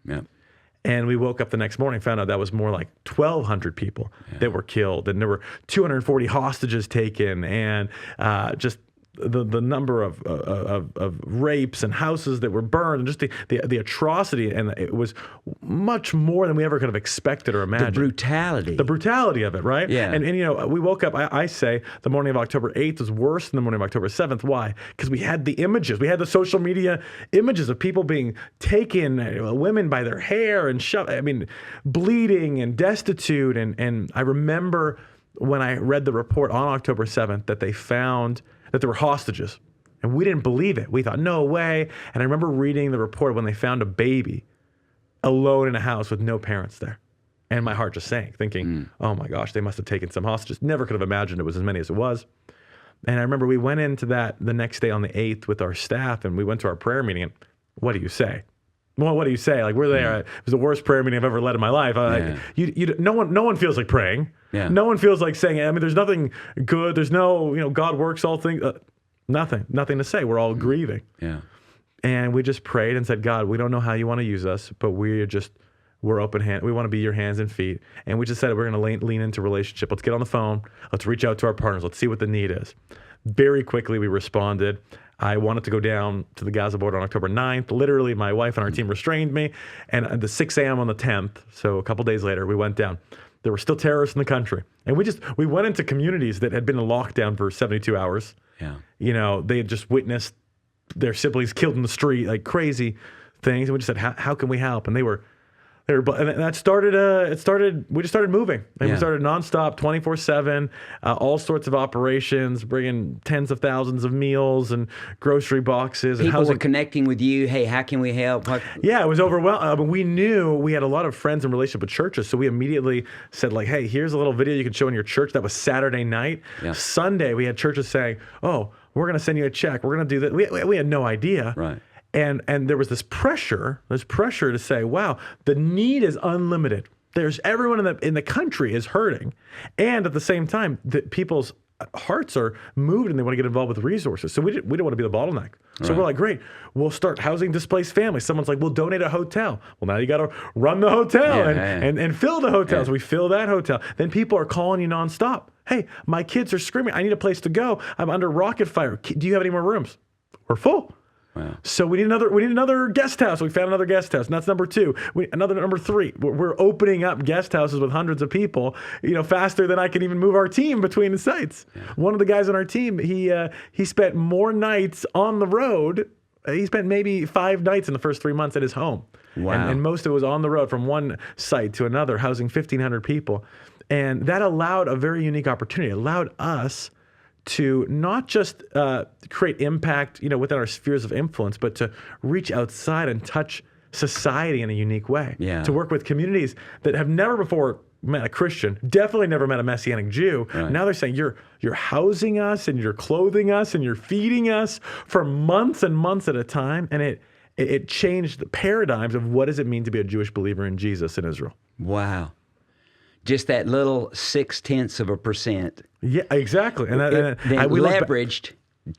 And we woke up the next morning, found out that was more like 1,200 people that were killed. And there were 240 hostages taken, and just the number of rapes and houses that were burned, and just the atrocity, and it was much more than we ever could have expected or imagined. The brutality of it, right? And we woke up, I say the morning of October 8th was worse than the morning of October 7th. Why? Because we had the images. We had the social media images of people being taken, women by their hair and bleeding and destitute. And I remember when I read the report on October 7th that they found that there were hostages, and we didn't believe it. We thought, no way. And I remember reading the report when they found a baby alone in a house with no parents there. And my heart just sank, thinking, oh my gosh, they must have taken some hostages. Never could have imagined it was as many as it was. And I remember we went into that the next day on the 8th with our staff, and we went to our prayer meeting, and what do you say? Well, what do you say? Like, we're there. It was the worst prayer meeting I've ever led in my life. No one feels like praying. Yeah. No one feels like saying, I mean, there's nothing good. There's no, God works all things. Nothing to say. We're all grieving. Yeah. And we just prayed and said, God, we don't know how you want to use us, but we're open hand. We want to be your hands and feet. And we just said, we're going to lean into relationship. Let's get on the phone. Let's reach out to our partners. Let's see what the need is. Very quickly, we responded. I wanted to go down to the Gaza border on October 9th. Literally, my wife and our team restrained me. And at the 6 a.m. on the 10th, so a couple days later, we went down. There were still terrorists in the country. And we went into communities that had been in lockdown for 72 hours. Yeah. They had just witnessed their siblings killed in the street, like crazy things. And we just said, how can we help? And and that started, we just started moving. And we started nonstop, 24/7, all sorts of operations, bringing tens of thousands of meals and grocery boxes. People were connecting with you. Hey, how can we help? Yeah, it was overwhelming. We knew we had a lot of friends in relationship with churches. So we immediately said, like, hey, here's a little video you can show in your church. That was Saturday night. Yeah. Sunday, we had churches saying, oh, we're going to send you a check. We're going to do that. We had no idea. Right. And there was this pressure to say, wow, the need is unlimited. There's everyone in the country is hurting. And at the same time, people's hearts are moved and they want to get involved with resources. So we didn't want to be the bottleneck. So we're like, great, we'll start housing displaced families. Someone's like, we'll donate a hotel. Well, now you got to run the hotel and fill the hotels. We fill that hotel. Then people are calling you nonstop. Hey, my kids are screaming. I need a place to go. I'm under rocket fire. Do you have any more rooms? We're full. Wow. So we need another guest house. We found another guest house, and that's number 2. Number 3. We're opening up guest houses with hundreds of people, faster than I can even move our team between the sites. Yeah. One of the guys on our team, he spent more nights on the road. He spent maybe 5 nights in the first 3 months at his home. Wow. And most of it was on the road from one site to another, housing 1,500 people. And that allowed a very unique opportunity. It allowed us to not just create impact, within our spheres of influence, but to reach outside and touch society in a unique way. Yeah. To work with communities that have never before met a Christian, definitely never met a Messianic Jew. Right. Now they're saying you're housing us and you're clothing us and you're feeding us for months and months at a time, and it changed the paradigms of what does it mean to be a Jewish believer in Jesus in Israel. Wow. Just that little 0.6%. Yeah, exactly. And we leveraged,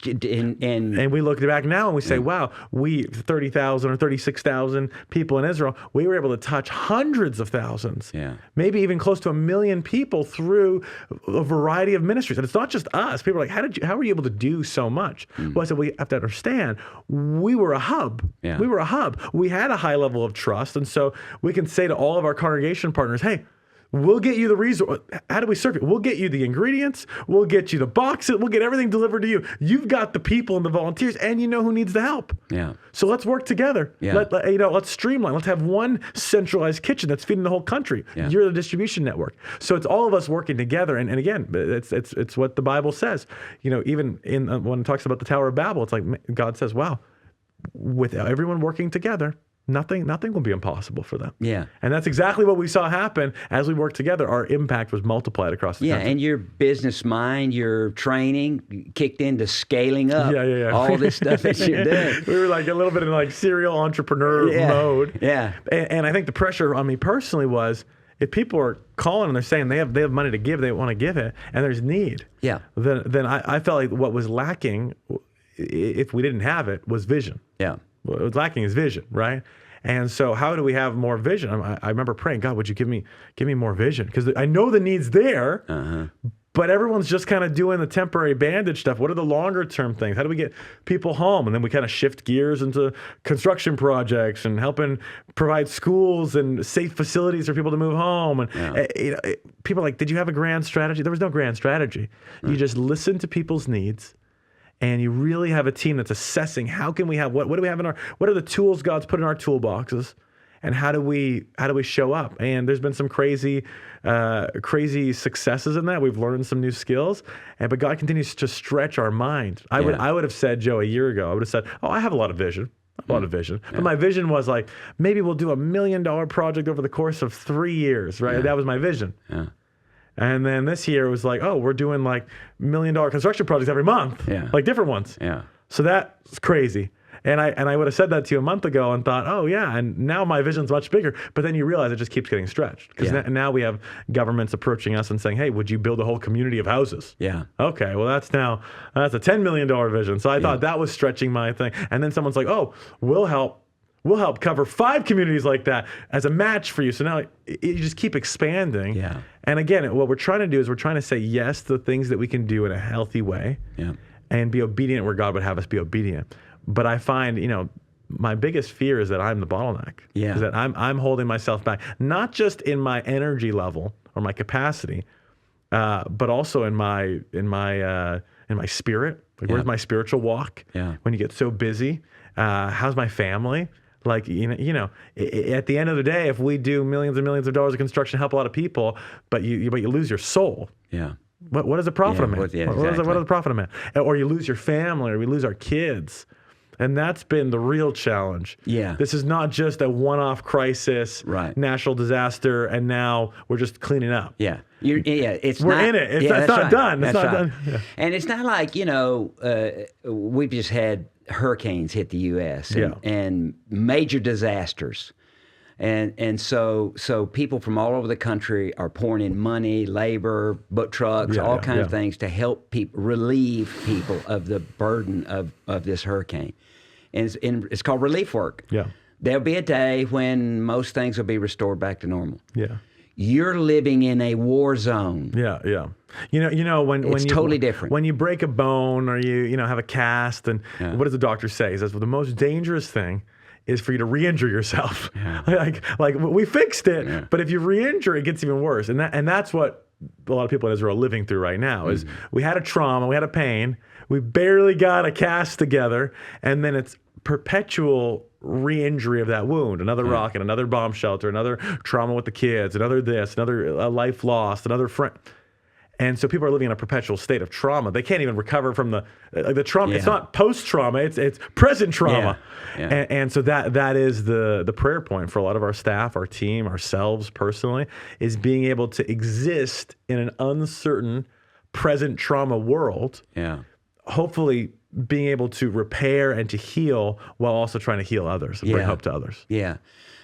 and we look back now and we say, wow, we 30,000 or 36,000 people in Israel, we were able to touch hundreds of thousands, maybe even close to 1 million people through a variety of ministries. And it's not just us. People are like, how were you able to do so much? Well, I said, we have to understand, we were a hub. Yeah. We were a hub. We had a high level of trust. And so we can say to all of our congregation partners, hey, we'll get you the resource. How do we serve you? We'll get you the ingredients. We'll get you the boxes. We'll get everything delivered to you. You've got the people and the volunteers, and you know who needs the help. Yeah. So let's work together. Yeah. Let's streamline. Let's have one centralized kitchen that's feeding the whole country. Yeah. You're the distribution network. So it's all of us working together. And again, it's what the Bible says. Even when it talks about the Tower of Babel, it's like God says, wow, with everyone working together, nothing will be impossible for them. Yeah. And that's exactly what we saw happen as we worked together. Our impact was multiplied across the country. And your business mind, your training kicked into scaling up all this stuff that you're doing. We were like a little bit in like serial entrepreneur mode. Yeah. And I think the pressure on me personally was, if people are calling and they're saying they have money to give, they want to give it, and there's need. Yeah. Then I felt like what was lacking, if we didn't have it, was vision. Yeah. What was lacking is vision, right? And so how do we have more vision? I remember praying, God, would you give me more vision? Because I know the need's there, but everyone's just kind of doing the temporary bandage stuff. What are the longer term things? How do we get people home? And then we kind of shift gears into construction projects and helping provide schools and safe facilities for people to move home. And people are like, did you have a grand strategy? There was no grand strategy. Right. You just listen to people's needs. And you really have a team that's assessing how can we have what do we have what are the tools God's put in our toolboxes, and how do we show up? And there's been some crazy successes in that. We've learned some new skills, but God continues to stretch our mind. I would have said, Joe, a year ago, I would have said, oh, I have a lot of vision. But my vision was like, maybe we'll do $1 million project over the course of 3 years, right? That was my vision. Yeah. And then this year it was like, oh, we're doing like $1 million construction projects every month, like different ones. Yeah. So that's crazy. And I would have said that to you a month ago and thought, oh yeah, and now my vision's much bigger. But then you realize it just keeps getting stretched because now we have governments approaching us and saying, hey, would you build a whole community of houses? Yeah. Okay, well that's a $10 million vision. So I thought that was stretching my thing. And then someone's like, oh, we'll help cover 5 communities like that as a match for you. So now you just keep expanding. Yeah. And again, what we're trying to do is we're trying to say yes to the things that we can do in a healthy way. Yeah. And be obedient where God would have us be obedient. But I find, my biggest fear is that I'm the bottleneck. Yeah. Is that I'm holding myself back, not just in my energy level or my capacity, but also in my spirit. Like, where's my spiritual walk? Yeah. When you get so busy, how's my family? Like, at the end of the day, if we do millions and millions of dollars of construction, help a lot of people, but you lose your soul. Yeah. What is the profit of man? Exactly. What is the profit of man? Or you lose your family, or we lose our kids. And that's been the real challenge. Yeah. This is not just a one-off crisis, Right. national disaster, and now we're just cleaning up. Yeah. We're in it. It's not right. done. It's not done. Yeah. And it's not like, we've just had hurricanes hit the U.S. and major disasters. And so people from all over the country are pouring in money, labor, book trucks, all kinds of things to help relieve people of the burden of this hurricane. And it's called relief work. Yeah. There'll be a day when most things will be restored back to normal. Yeah. You're living in a war zone. Yeah. When It's totally different. When you break a bone or you have a cast, and what does the doctor say? He says, well, the most dangerous thing is for you to re-injure yourself. Yeah. like we fixed it, but if you re-injure, it gets even worse. And that's what a lot of people in Israel are living through right now. Is we had a trauma, we had a pain, we barely got a cast together, and then it's perpetual re-injury of that wound. Another rocket, another bomb shelter, another trauma with the kids, another life lost, another friend. And so people are living in a perpetual state of trauma. They can't even recover from the trauma. Yeah. It's not post-trauma. It's present trauma. Yeah. And so that is the prayer point for a lot of our staff, our team, ourselves personally, is being able to exist in an uncertain present trauma world. Yeah. Hopefully being able to repair and to heal while also trying to heal others and bring hope to others. Yeah.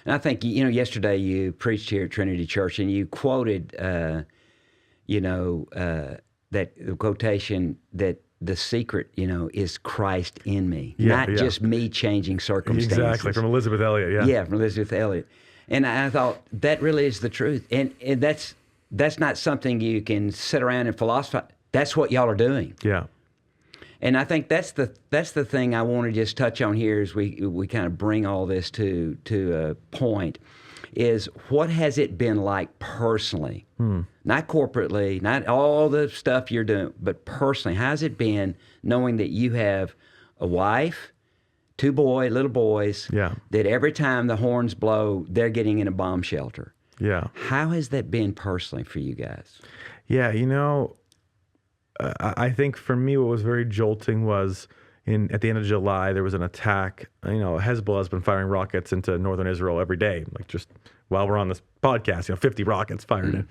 And I think, yesterday you preached here at Trinity Church and you quoted that the quotation that the secret, is Christ in me, not just me changing circumstances. Exactly, from Elizabeth Elliot, yeah. Yeah, from Elizabeth Elliot. And I thought that really is the truth. And that's not something you can sit around and philosophize. That's what y'all are doing. Yeah. And I think that's the thing I want to just touch on here as we kind of bring all this to a point. Is what has it been like personally, not corporately, not all the stuff you're doing, but personally, how's it been knowing that you have a wife, 2 little boys, that every time the horns blow, they're getting in a bomb shelter? Yeah. How has that been personally for you guys? Yeah, I think for me what was very jolting was at the end of July, there was an attack. Hezbollah has been firing rockets into northern Israel every day, like just while we're on this podcast, 50 rockets fired in.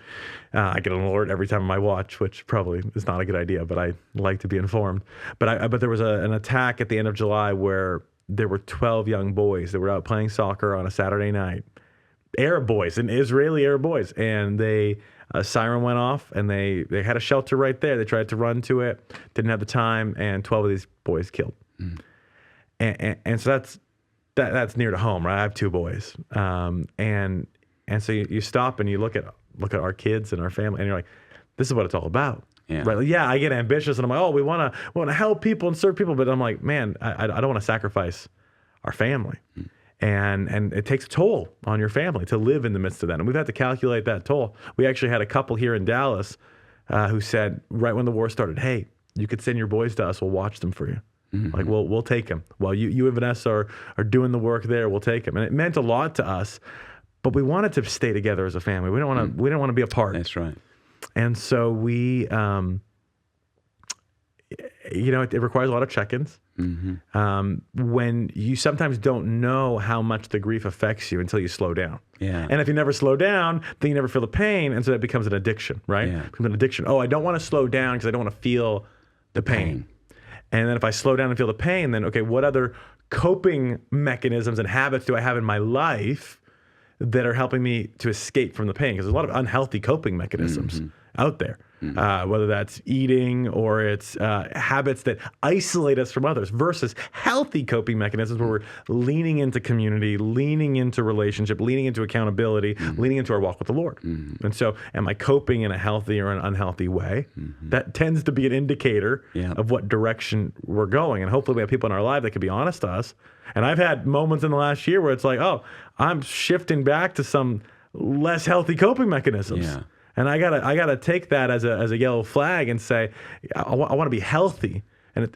I get an alert every time on my watch, which probably is not a good idea, but I like to be informed. But there was an attack at the end of July where there were 12 young boys that were out playing soccer on a Saturday night. Arab boys, and Israeli Arab boys, and a siren went off, and they had a shelter right there. They tried to run to it, didn't have the time, and 12 of these boys killed. And so that's near to home, right? I have 2 boys, and so you stop and you look at our kids and our family, and you're like, this is what it's all about. Yeah. Right? Like, I get ambitious, and I'm like, oh, we want to help people and serve people, but I'm like, man, I don't want to sacrifice our family. And it takes a toll on your family to live in the midst of that. And we've had to calculate that toll. We actually had a couple here in Dallas who said, right when the war started, hey, you could send your boys to us. We'll watch them for you. Mm-hmm. Like, we'll take them. While you and Vanessa are doing the work there, we'll take them. And it meant a lot to us, but we wanted to stay together as a family. We didn't want to be apart. That's right. And so we, it requires a lot of check-ins. Mm-hmm. When you sometimes don't know how much the grief affects you until you slow down. Yeah. And if you never slow down, then you never feel the pain, and so it becomes an addiction, right? Yeah. It becomes an addiction. Oh, I don't want to slow down because I don't want to feel the pain. And then if I slow down and feel the pain, then okay, what other coping mechanisms and habits do I have in my life that are helping me to escape from the pain? Because there's a lot of unhealthy coping mechanisms out there, whether that's eating or it's habits that isolate us from others versus healthy coping mechanisms where we're leaning into community, leaning into relationship, leaning into accountability, leaning into our walk with the Lord. And so am I coping in a healthy or an unhealthy way? That tends to be an indicator of what direction we're going. And hopefully we have people in our life that can be honest to us. And I've had moments in the last year where it's like, oh, I'm shifting back to some less healthy coping mechanisms. Yeah. And I gotta take that as a yellow flag and say, I want to be healthy. And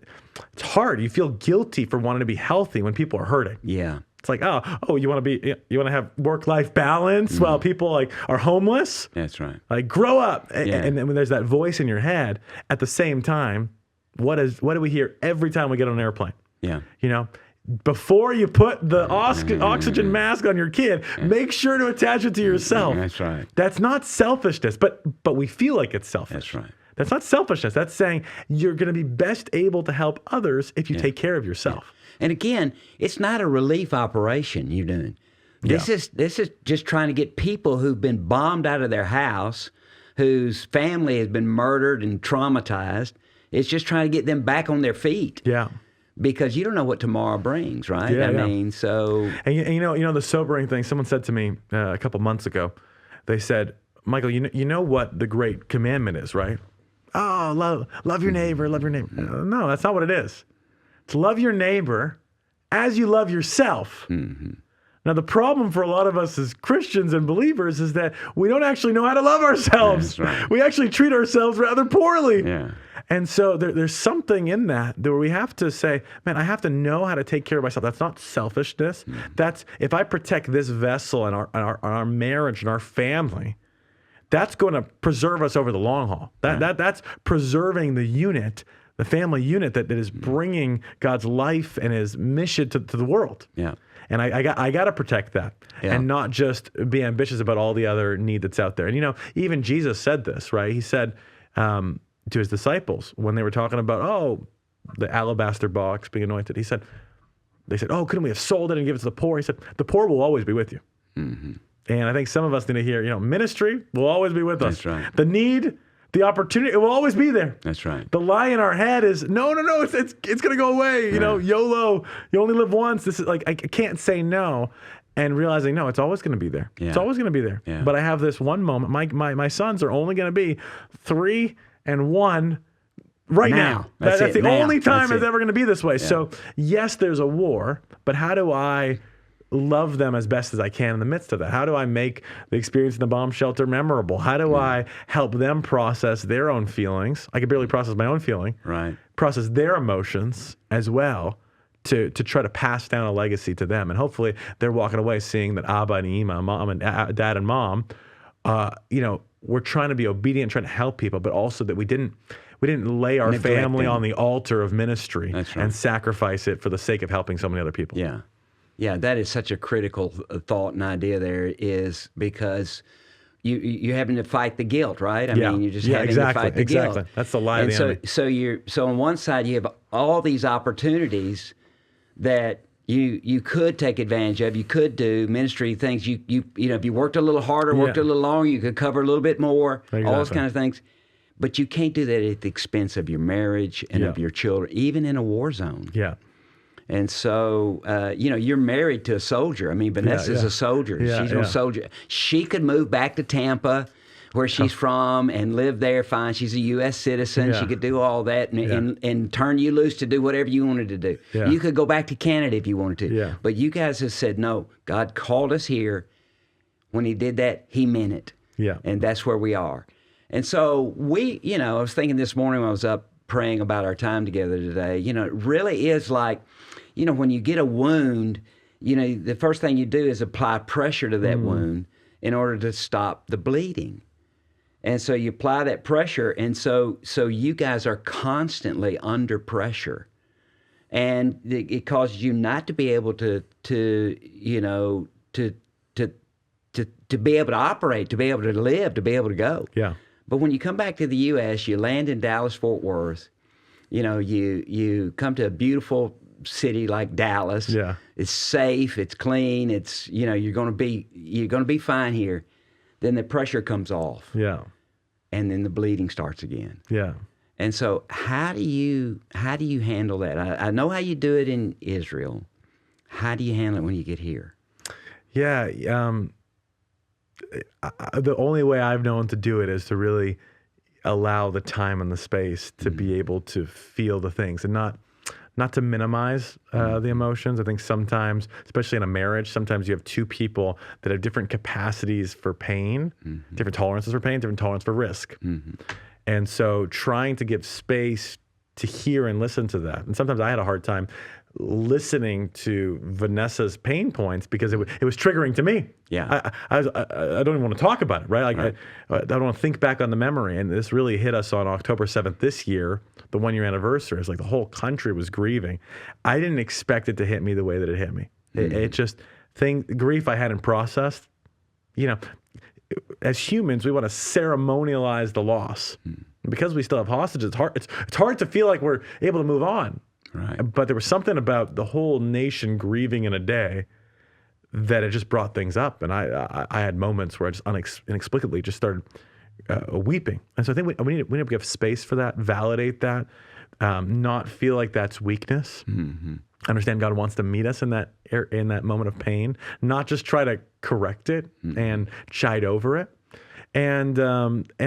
it's hard. You feel guilty for wanting to be healthy when people are hurting. Yeah. It's like, oh, you want to have work-life balance while people like are homeless? That's right. Like, grow up. Yeah. And then when there's that voice in your head, at the same time, what do we hear every time we get on an airplane? Yeah. You know, before you put the oxygen mask on your kid, make sure to attach it to yourself. That's right. That's not selfishness, but we feel like it's selfish. That's right. That's not selfishness. That's saying you're going to be best able to help others if you take care of yourself. And again, it's not a relief operation you're doing. This is just trying to get people who've been bombed out of their house, whose family has been murdered and traumatized. It's just trying to get them back on their feet. Yeah. Because you don't know what tomorrow brings, right? Yeah, I mean, so... And you know the sobering thing, someone said to me a couple months ago, they said, Michael, you know what the great commandment is, right? Oh, love your neighbor, love your neighbor. No, that's not what it is. It's love your neighbor as you love yourself. Now, the problem for a lot of us as Christians and believers is that we don't actually know how to love ourselves. Right. We actually treat ourselves rather poorly. Yeah. And so there's something in that where we have to say, man, I have to know how to take care of myself. That's not selfishness. That's if I protect this vessel and our marriage and our family, that's going to preserve us over the long haul. That's preserving the unit, the family unit that is bringing God's life and His mission to the world. Yeah. And I got to protect that and not just be ambitious about all the other need that's out there. And, you know, even Jesus said this, right? He said to His disciples when they were talking about, the alabaster box being anointed, they said, oh, couldn't we have sold it and give it to the poor? He said, the poor will always be with you. And I think some of us need to hear, you know, ministry will always be with us. That's right. The need, the opportunity, it will always be there. That's right. The lie in our head is, no, it's going to go away. You know, YOLO, you only live once. This is like, I can't say no. And realizing, no, it's always going to be there. Yeah. It's always going to be there. Yeah. But I have this one moment. My sons are only going to be 3 and 1 right now. That's the only time it's ever going to be this way. Yeah. So yes, there's a war, but how do I love them as best as I can in the midst of that? How do I make the experience in the bomb shelter memorable? How do I help them process their own feelings? I can barely process my own feeling. Right. Process their emotions as well to try to pass down a legacy to them. And hopefully they're walking away seeing that Abba and Ima, mom and dad and mom, we're trying to be obedient, trying to help people, but also that we didn't lay our family on the altar of ministry and sacrifice it for the sake of helping so many other people. Yeah. Yeah, that is such a critical thought and idea there, is because you're having to fight the guilt, right? I mean, you're just having to fight the guilt. Exactly. That's the lie of the enemy. So on one side, you have all these opportunities that you could take advantage of. You could do ministry things. You know, if you worked a little harder, worked a little longer, you could cover a little bit more, all those kind of things. But you can't do that at the expense of your marriage and of your children, even in a war zone. Yeah. And so, you're married to a soldier. I mean, Vanessa's a soldier. She's a soldier. She could move back to Tampa, where she's from, and live there fine. She's a U.S. citizen. Yeah. She could do all that and turn you loose to do whatever you wanted to do. Yeah. You could go back to Canada if you wanted to. Yeah. But you guys have said, no, God called us here. When He did that, He meant it. Yeah. And that's where we are. And so I was thinking this morning when I was up praying about our time together today, it really is like, when you get a wound, the first thing you do is apply pressure to that wound in order to stop the bleeding. And so you apply that pressure, and so you guys are constantly under pressure. And it causes you not to be able to be able to operate, to be able to live, to be able to go. Yeah. But when you come back to the U.S., you land in Dallas-Fort Worth, you come to a beautiful city like Dallas. Yeah. It's safe, it's clean, it's, you're going to be fine here. Then the pressure comes off. Yeah. And then the bleeding starts again. Yeah. And so how do you handle that? I know how you do it in Israel. How do you handle it when you get here? Yeah. The only way I've known to do it is to really allow the time and the space to be able to feel the things and not to minimize the emotions. I think sometimes, especially in a marriage, sometimes you have two people that have different capacities for pain, different tolerances for pain, different tolerance for risk. And so trying to give space to hear and listen to that. And sometimes I had a hard time listening to Vanessa's pain points because it was triggering to me. Yeah. I don't even want to talk about it, right? Like I don't want to think back on the memory. And this really hit us on October 7th this year, the 1-year anniversary. It's like the whole country was grieving. I didn't expect it to hit me the way that it hit me. It just grief I hadn't processed. As humans, we want to ceremonialize the loss. Because we still have hostages, it's hard to feel like we're able to move on. Right. But there was something about the whole nation grieving in a day that it just brought things up. And I had moments where I just inexplicably just started weeping. And so I think we need to give space for that, validate that, not feel like that's weakness. Understand God wants to meet us in that moment of pain, not just try to correct it and chide over it. And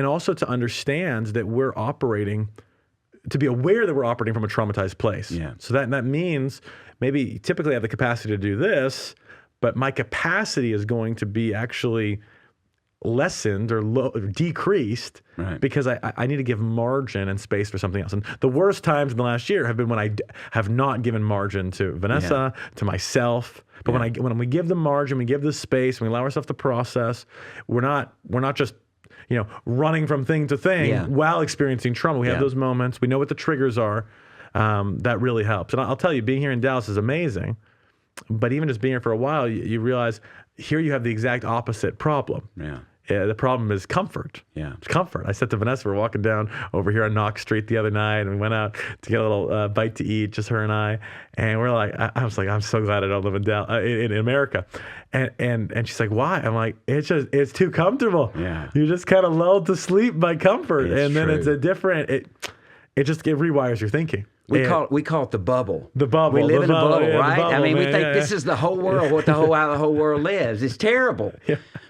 also to understand that we're operating, to be aware that we're operating from a traumatized place. Yeah. So that means maybe typically I have the capacity to do this, but my capacity is going to be actually lessened or decreased because I need to give margin and space for something else. And the worst times in the last year have been when I have not given margin to Vanessa, to myself. But when we give the margin, we give the space, and we allow ourselves to process, we're not just running from thing to thing while experiencing trauma. We have those moments. We know what the triggers are. That really helps. And I'll tell you, being here in Dallas is amazing. But even just being here for a while, you realize here you have the exact opposite problem. The problem is comfort. It's comfort. I said to Vanessa, we're walking down over here on Knox Street the other night, and we went out to get a little bite to eat, just her and I. And we're like, I was like, I'm so glad I don't live in America. And she's like, why? I'm like, it's too comfortable. You're just kind of lulled to sleep by comfort. It's then true. it's a different, it rewires your thinking. We call it the bubble. The bubble. We live in a bubble, yeah, right? Bubble, I mean, we man, think this is the whole world, what how the whole world lives. It's terrible.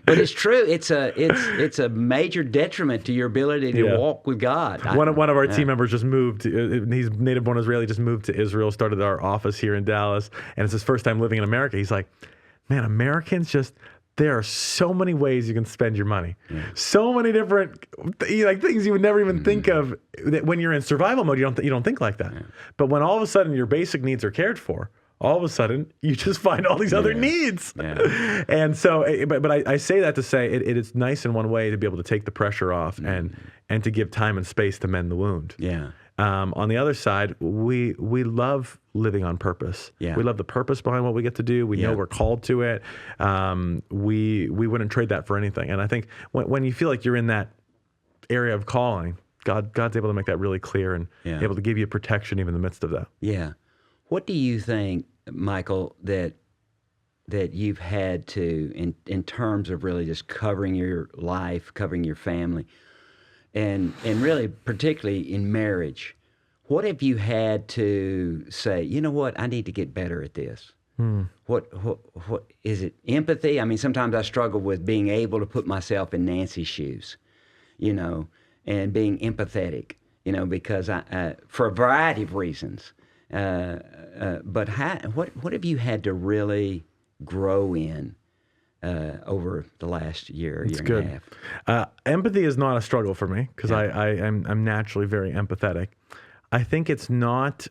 But it's true. It's a major detriment to your ability to walk with God. One of our team members just moved. He's native-born Israeli. Just moved to Israel. Started our office here in Dallas, and it's his first time living in America. He's like, man, Americans just. There are so many ways you can spend your money. So many different things you would never even think of. That when you're in survival mode, you don't think like that. But when all of a sudden your basic needs are cared for, all of a sudden you just find all these other needs. And so, but I say that to say it is nice in one way to be able to take the pressure off and to give time and space to mend the wound. On the other side, we love living on purpose. We love the purpose behind what we get to do. We know we're called to it. We wouldn't trade that for anything. And I think when you feel like you're in that area of calling, God's able to make that really clear and able to give you protection even in the midst of that. What do you think, Michael, that you've had to, in terms of really just covering your life, covering your family, and really particularly in marriage, what have you had to say, you know what, I need to get better at this? What is it? Empathy? I mean, sometimes I struggle with being able to put myself in Nancy's shoes, and being empathetic, because for a variety of reasons. But what have you had to really grow in over the last year and a half? Empathy is not a struggle for me because I'm naturally very empathetic. I think it's not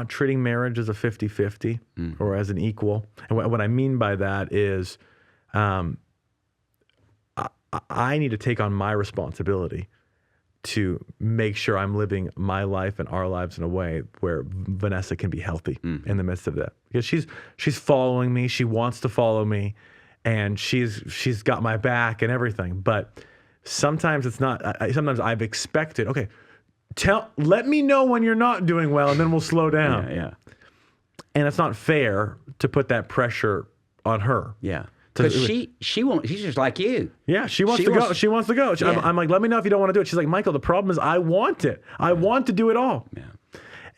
treating marriage as a 50-50 or as an equal. And what I mean by that is I need to take on my responsibility to make sure I'm living my life and our lives in a way where Vanessa can be healthy in the midst of that. Because she's following me, she wants to follow me, and she's got my back and everything. But sometimes it's not. Sometimes I've expected, okay, let me know when you're not doing well, and then we'll slow down. Yeah. And it's not fair to put that pressure on her. Yeah. Because she won't. She's just like you. Yeah, she wants to go. She wants to go. I'm like, let me know if you don't want to do it. She's like, Michael, the problem is I want it. I want to do it all. Yeah.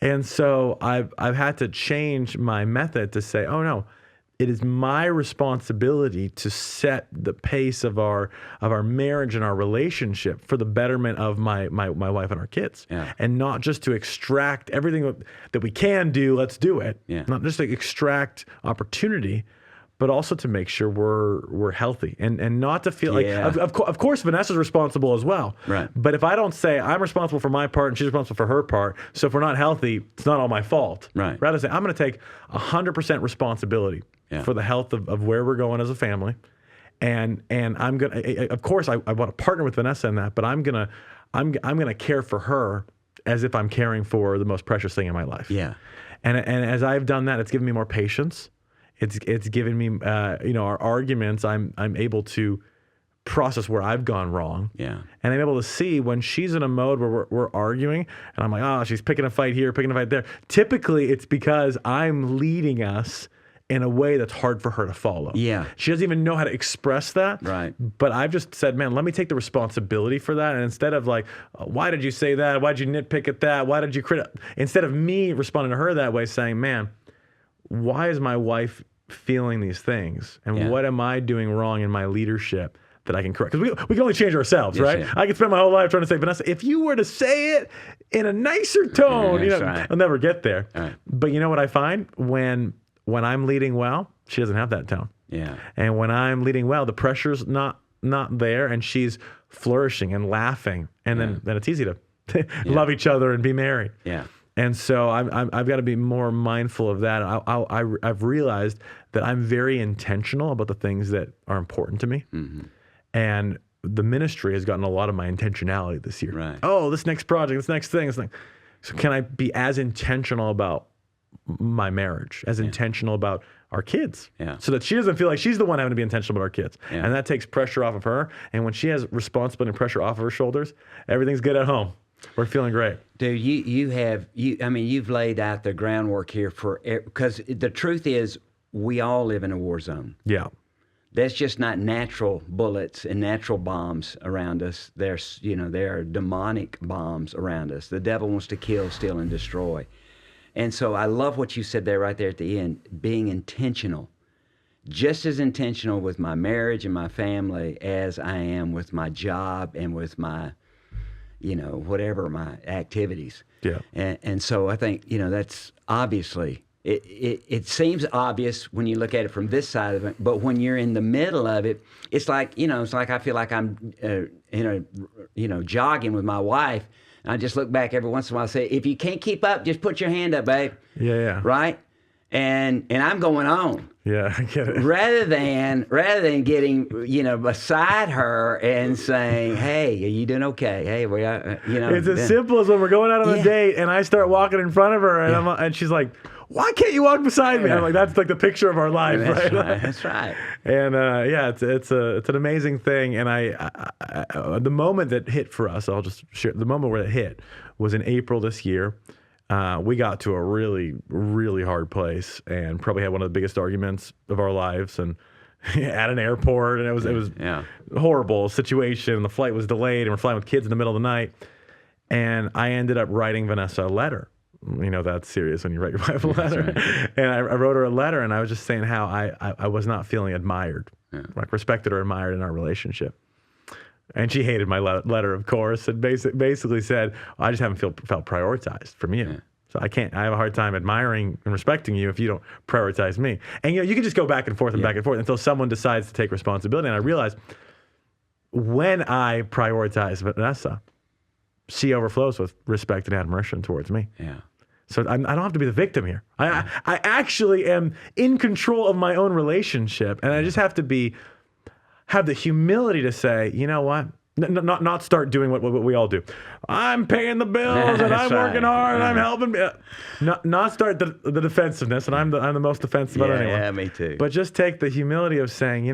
And so I've had to change my method to say, oh no, it is my responsibility to set the pace of our marriage and our relationship for the betterment of my wife and our kids, and not just to extract everything that we can do. Let's do it. Not just to extract opportunity, but also to make sure we're healthy and not to feel like, of course, Vanessa's responsible as well. Right. But if I don't say I'm responsible for my part and she's responsible for her part, so if we're not healthy, it's not all my fault. Right. Rather say I'm going to take 100% responsibility for the health of where we're going as a family, and I'm gonna, of course, I want to partner with Vanessa in that, but I'm gonna care for her as if I'm caring for the most precious thing in my life. Yeah. And as I've done that, it's given me more patience. It's given me, our arguments. I'm able to process where I've gone wrong. Yeah. And I'm able to see when she's in a mode where we're arguing, and I'm like, oh, she's picking a fight here, picking a fight there. Typically, it's because I'm leading us in a way that's hard for her to follow. Yeah. She doesn't even know how to express that. Right. But I've just said, man, let me take the responsibility for that. And instead of like, why did you say that? Why did you nitpick at that? Why did you instead of me responding to her that way, saying, man, why is my wife feeling these things? And what am I doing wrong in my leadership that I can correct? Because we can only change ourselves, right? Yeah. I can spend my whole life trying to say, Vanessa, if you were to say it in a nicer tone, I'll never get there. Right. But you know what I find? When I'm leading well, she doesn't have that tone. Yeah. And when I'm leading well, the pressure's not there, and she's flourishing and laughing, and then it's easy to love each other and be married. Yeah. And so I've got to be more mindful of that. I've realized that I'm very intentional about the things that are important to me. Mm-hmm. And the ministry has gotten a lot of my intentionality this year. Right. Oh, this next project, this next thing. So can I be as intentional about my marriage, as intentional about our kids, so that she doesn't feel like she's the one having to be intentional about our kids. And that takes pressure off of her. And when she has responsibility and pressure off of her shoulders, everything's good at home. We're feeling great. Dude, you've laid out the groundwork here because the truth is we all live in a war zone. Yeah. That's just not natural bullets and natural bombs around us. There are demonic bombs around us. The devil wants to kill, steal, and destroy. And so I love what you said there right there at the end, being intentional. Just as intentional with my marriage and my family as I am with my job and with my, whatever my activities. Yeah. And so I think, that's obviously, it seems obvious when you look at it from this side of it, but when you're in the middle of it, it's like, I feel like I'm, jogging with my wife. I just look back every once in a while and say, if you can't keep up, just put your hand up, babe. Yeah. Right? And I'm going on. Yeah, I get it. Rather than getting, beside her and saying, hey, are you doing okay? Hey, It's as simple as when we're going out on a date and I start walking in front of her and she's like, why can't you walk beside me? I'm like, that's like the picture of our life, right? That's right. And it's an amazing thing. And the moment that hit for us, I'll just share, the moment where it hit was in April this year. We got to a really, really hard place and probably had one of the biggest arguments of our lives, and at an airport, and it was a horrible situation. And the flight was delayed, and we're flying with kids in the middle of the night. And I ended up writing Vanessa a letter. That's serious when you write your wife a letter. Right. And I wrote her a letter, and I was just saying how I was not feeling admired, like respected or admired in our relationship. And she hated my letter, of course, and basically said, I just haven't felt prioritized from you. Yeah. So I have a hard time admiring and respecting you if you don't prioritize me. And you can just go back and forth and back and forth until someone decides to take responsibility. And I realized when I prioritize Vanessa, she overflows with respect and admiration towards me. Yeah. So I don't have to be the victim here. I actually am in control of my own relationship, and I just have to have the humility to say, you know what? Not start doing what we all do. I'm paying the bills and I'm working hard and I'm helping. Not start the defensiveness, and I'm the most defensive of anyone. Yeah, me too. But just take the humility of saying,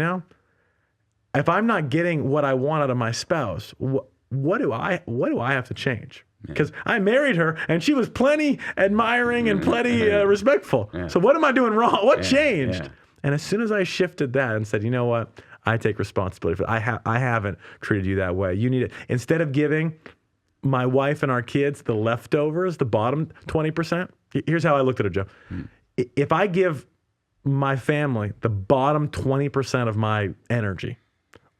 if I'm not getting what I want out of my spouse, what do I have to change? because I married her and she was plenty admiring and plenty respectful. Yeah. So what am I doing wrong? What changed? Yeah. And as soon as I shifted that and said, you know what, I take responsibility for it. I haven't treated you that way. You need it. Instead of giving my wife and our kids the leftovers, the bottom 20%, here's how I looked at it, Joe. If I give my family the bottom 20% of my energy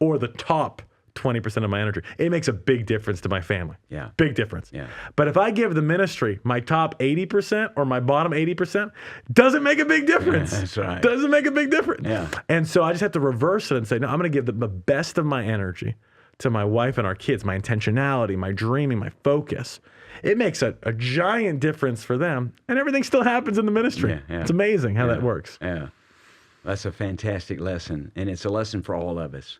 or the top 20% of my energy, it makes a big difference to my family. Yeah. Big difference. Yeah. But if I give the ministry my top 80% or my bottom 80%, doesn't make a big difference. That's right. Doesn't make a big difference. Yeah. And so I just have to reverse it and say, no, I'm going to give the best of my energy to my wife and our kids, my intentionality, my dreaming, my focus. It makes a giant difference for them, and everything still happens in the ministry. Yeah. It's amazing how that works. Yeah. That's a fantastic lesson, and it's a lesson for all of us.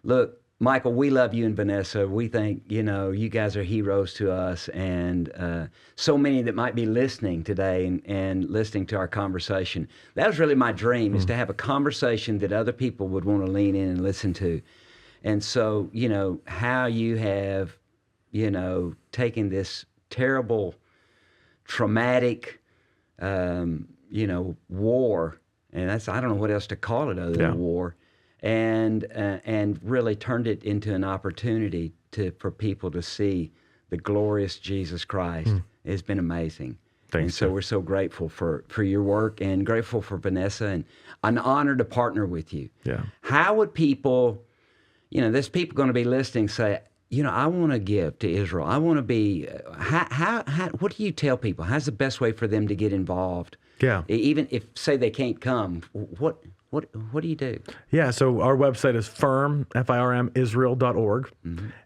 Look, Michael, we love you and Vanessa. We think, you guys are heroes to us, and so many that might be listening today and listening to our conversation. That was really my dream, is to have a conversation that other people would want to lean in and listen to. And so, how you have, taken this terrible, traumatic, war, and I don't know what else to call it other than a war, and really turned it into an opportunity for people to see the glorious Jesus Christ. It's been amazing. Thanks, and so Jeff. we're so grateful for your work, and grateful for Vanessa, and an honor to partner with you. Yeah. How would people, there's people going to be listening, say, I want to give to Israel. I want to be, what do you tell people? How's the best way for them to get involved? Yeah. Even if, say, they can't come, what do you do? Yeah, so our website is F.I.R.M, F-I-R-M, Israel.org.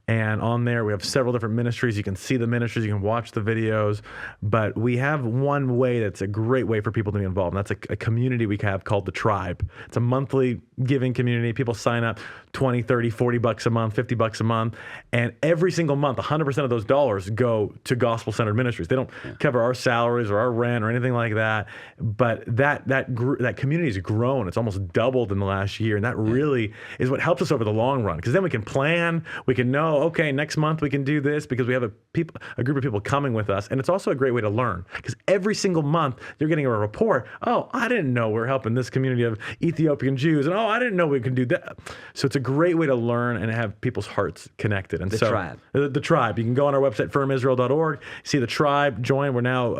And on there, we have several different ministries. You can see the ministries, you can watch the videos. But we have one way that's a great way for people to be involved, and that's a community we have called The Tribe. It's a monthly giving community. People sign up $20, $30, $40 a month, $50 a month. And every single month, 100% of those dollars go to gospel-centered ministries. They don't cover our salaries or our rent or anything like that. But that community has grown. It's almost doubled in the last year. And that really is what helps us over the long run. Because then we can plan, we can know, okay, next month we can do this because we have a group of people coming with us. And it's also a great way to learn, because every single month you're getting a report. Oh, I didn't know we're helping this community of Ethiopian Jews. And oh, I didn't know we can do that. So it's a great way to learn and have people's hearts connected. And The Tribe. The Tribe. You can go on our website, FIRMIsrael.org, see the Tribe, join. We're now,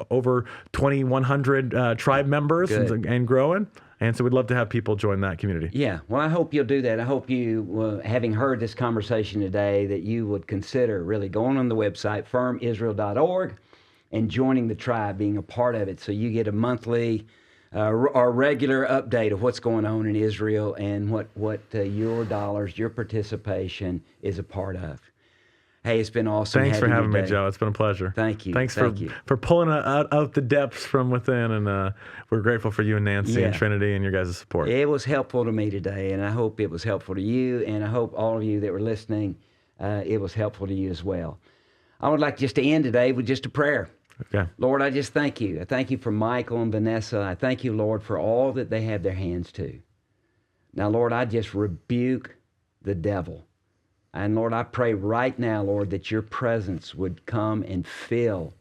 over 2,100 Tribe members and growing. And so we'd love to have people join that community. Yeah, well, I hope you'll do that. I hope you, having heard this conversation today, that you would consider really going on the website, FIRMIsrael.org, and joining the Tribe, being a part of it, so you get a monthly or regular update of what's going on in Israel and what your dollars, your participation is a part of. Hey, it's been awesome. Thanks for having me, today. Joe. It's been a pleasure. Thank you. Thanks Thank you. for pulling out the depths from within, and we're grateful for you and Nancy and Trinity and your guys' support. It was helpful to me today, and I hope it was helpful to you, and I hope all of you that were listening, it was helpful to you as well. I would like just to end today with just a prayer. Okay. Lord, I just thank you. I thank you for Michael and Vanessa. I thank you, Lord, for all that they have their hands to. Now, Lord, I just rebuke the devil. And Lord, I pray right now, Lord, that your presence would come and fill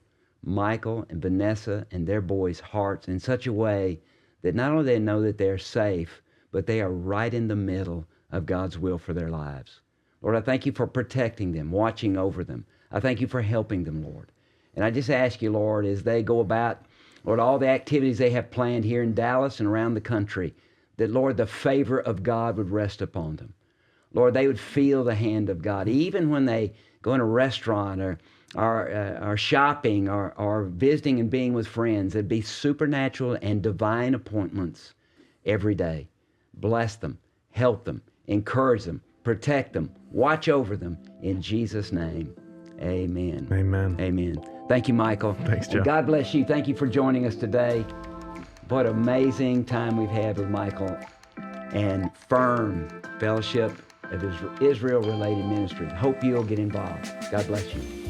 Michael and Vanessa and their boys' hearts in such a way that not only they know that they're safe, but they are right in the middle of God's will for their lives. Lord, I thank you for protecting them, watching over them. I thank you for helping them, Lord. And I just ask you, Lord, as they go about, Lord, all the activities they have planned here in Dallas and around the country, that, Lord, the favor of God would rest upon them. Lord, they would feel the hand of God, even when they go in a restaurant or shopping or visiting and being with friends. There'd be supernatural and divine appointments every day. Bless them, help them, encourage them, protect them, watch over them. In Jesus' name, amen. Amen. Amen. Thank you, Michael. Thanks, Joe. And God bless you. Thank you for joining us today. What an amazing time we've had with Michael and F.I.R.M Fellowship of Israel Related Ministries. Hope you'll get involved. God bless you.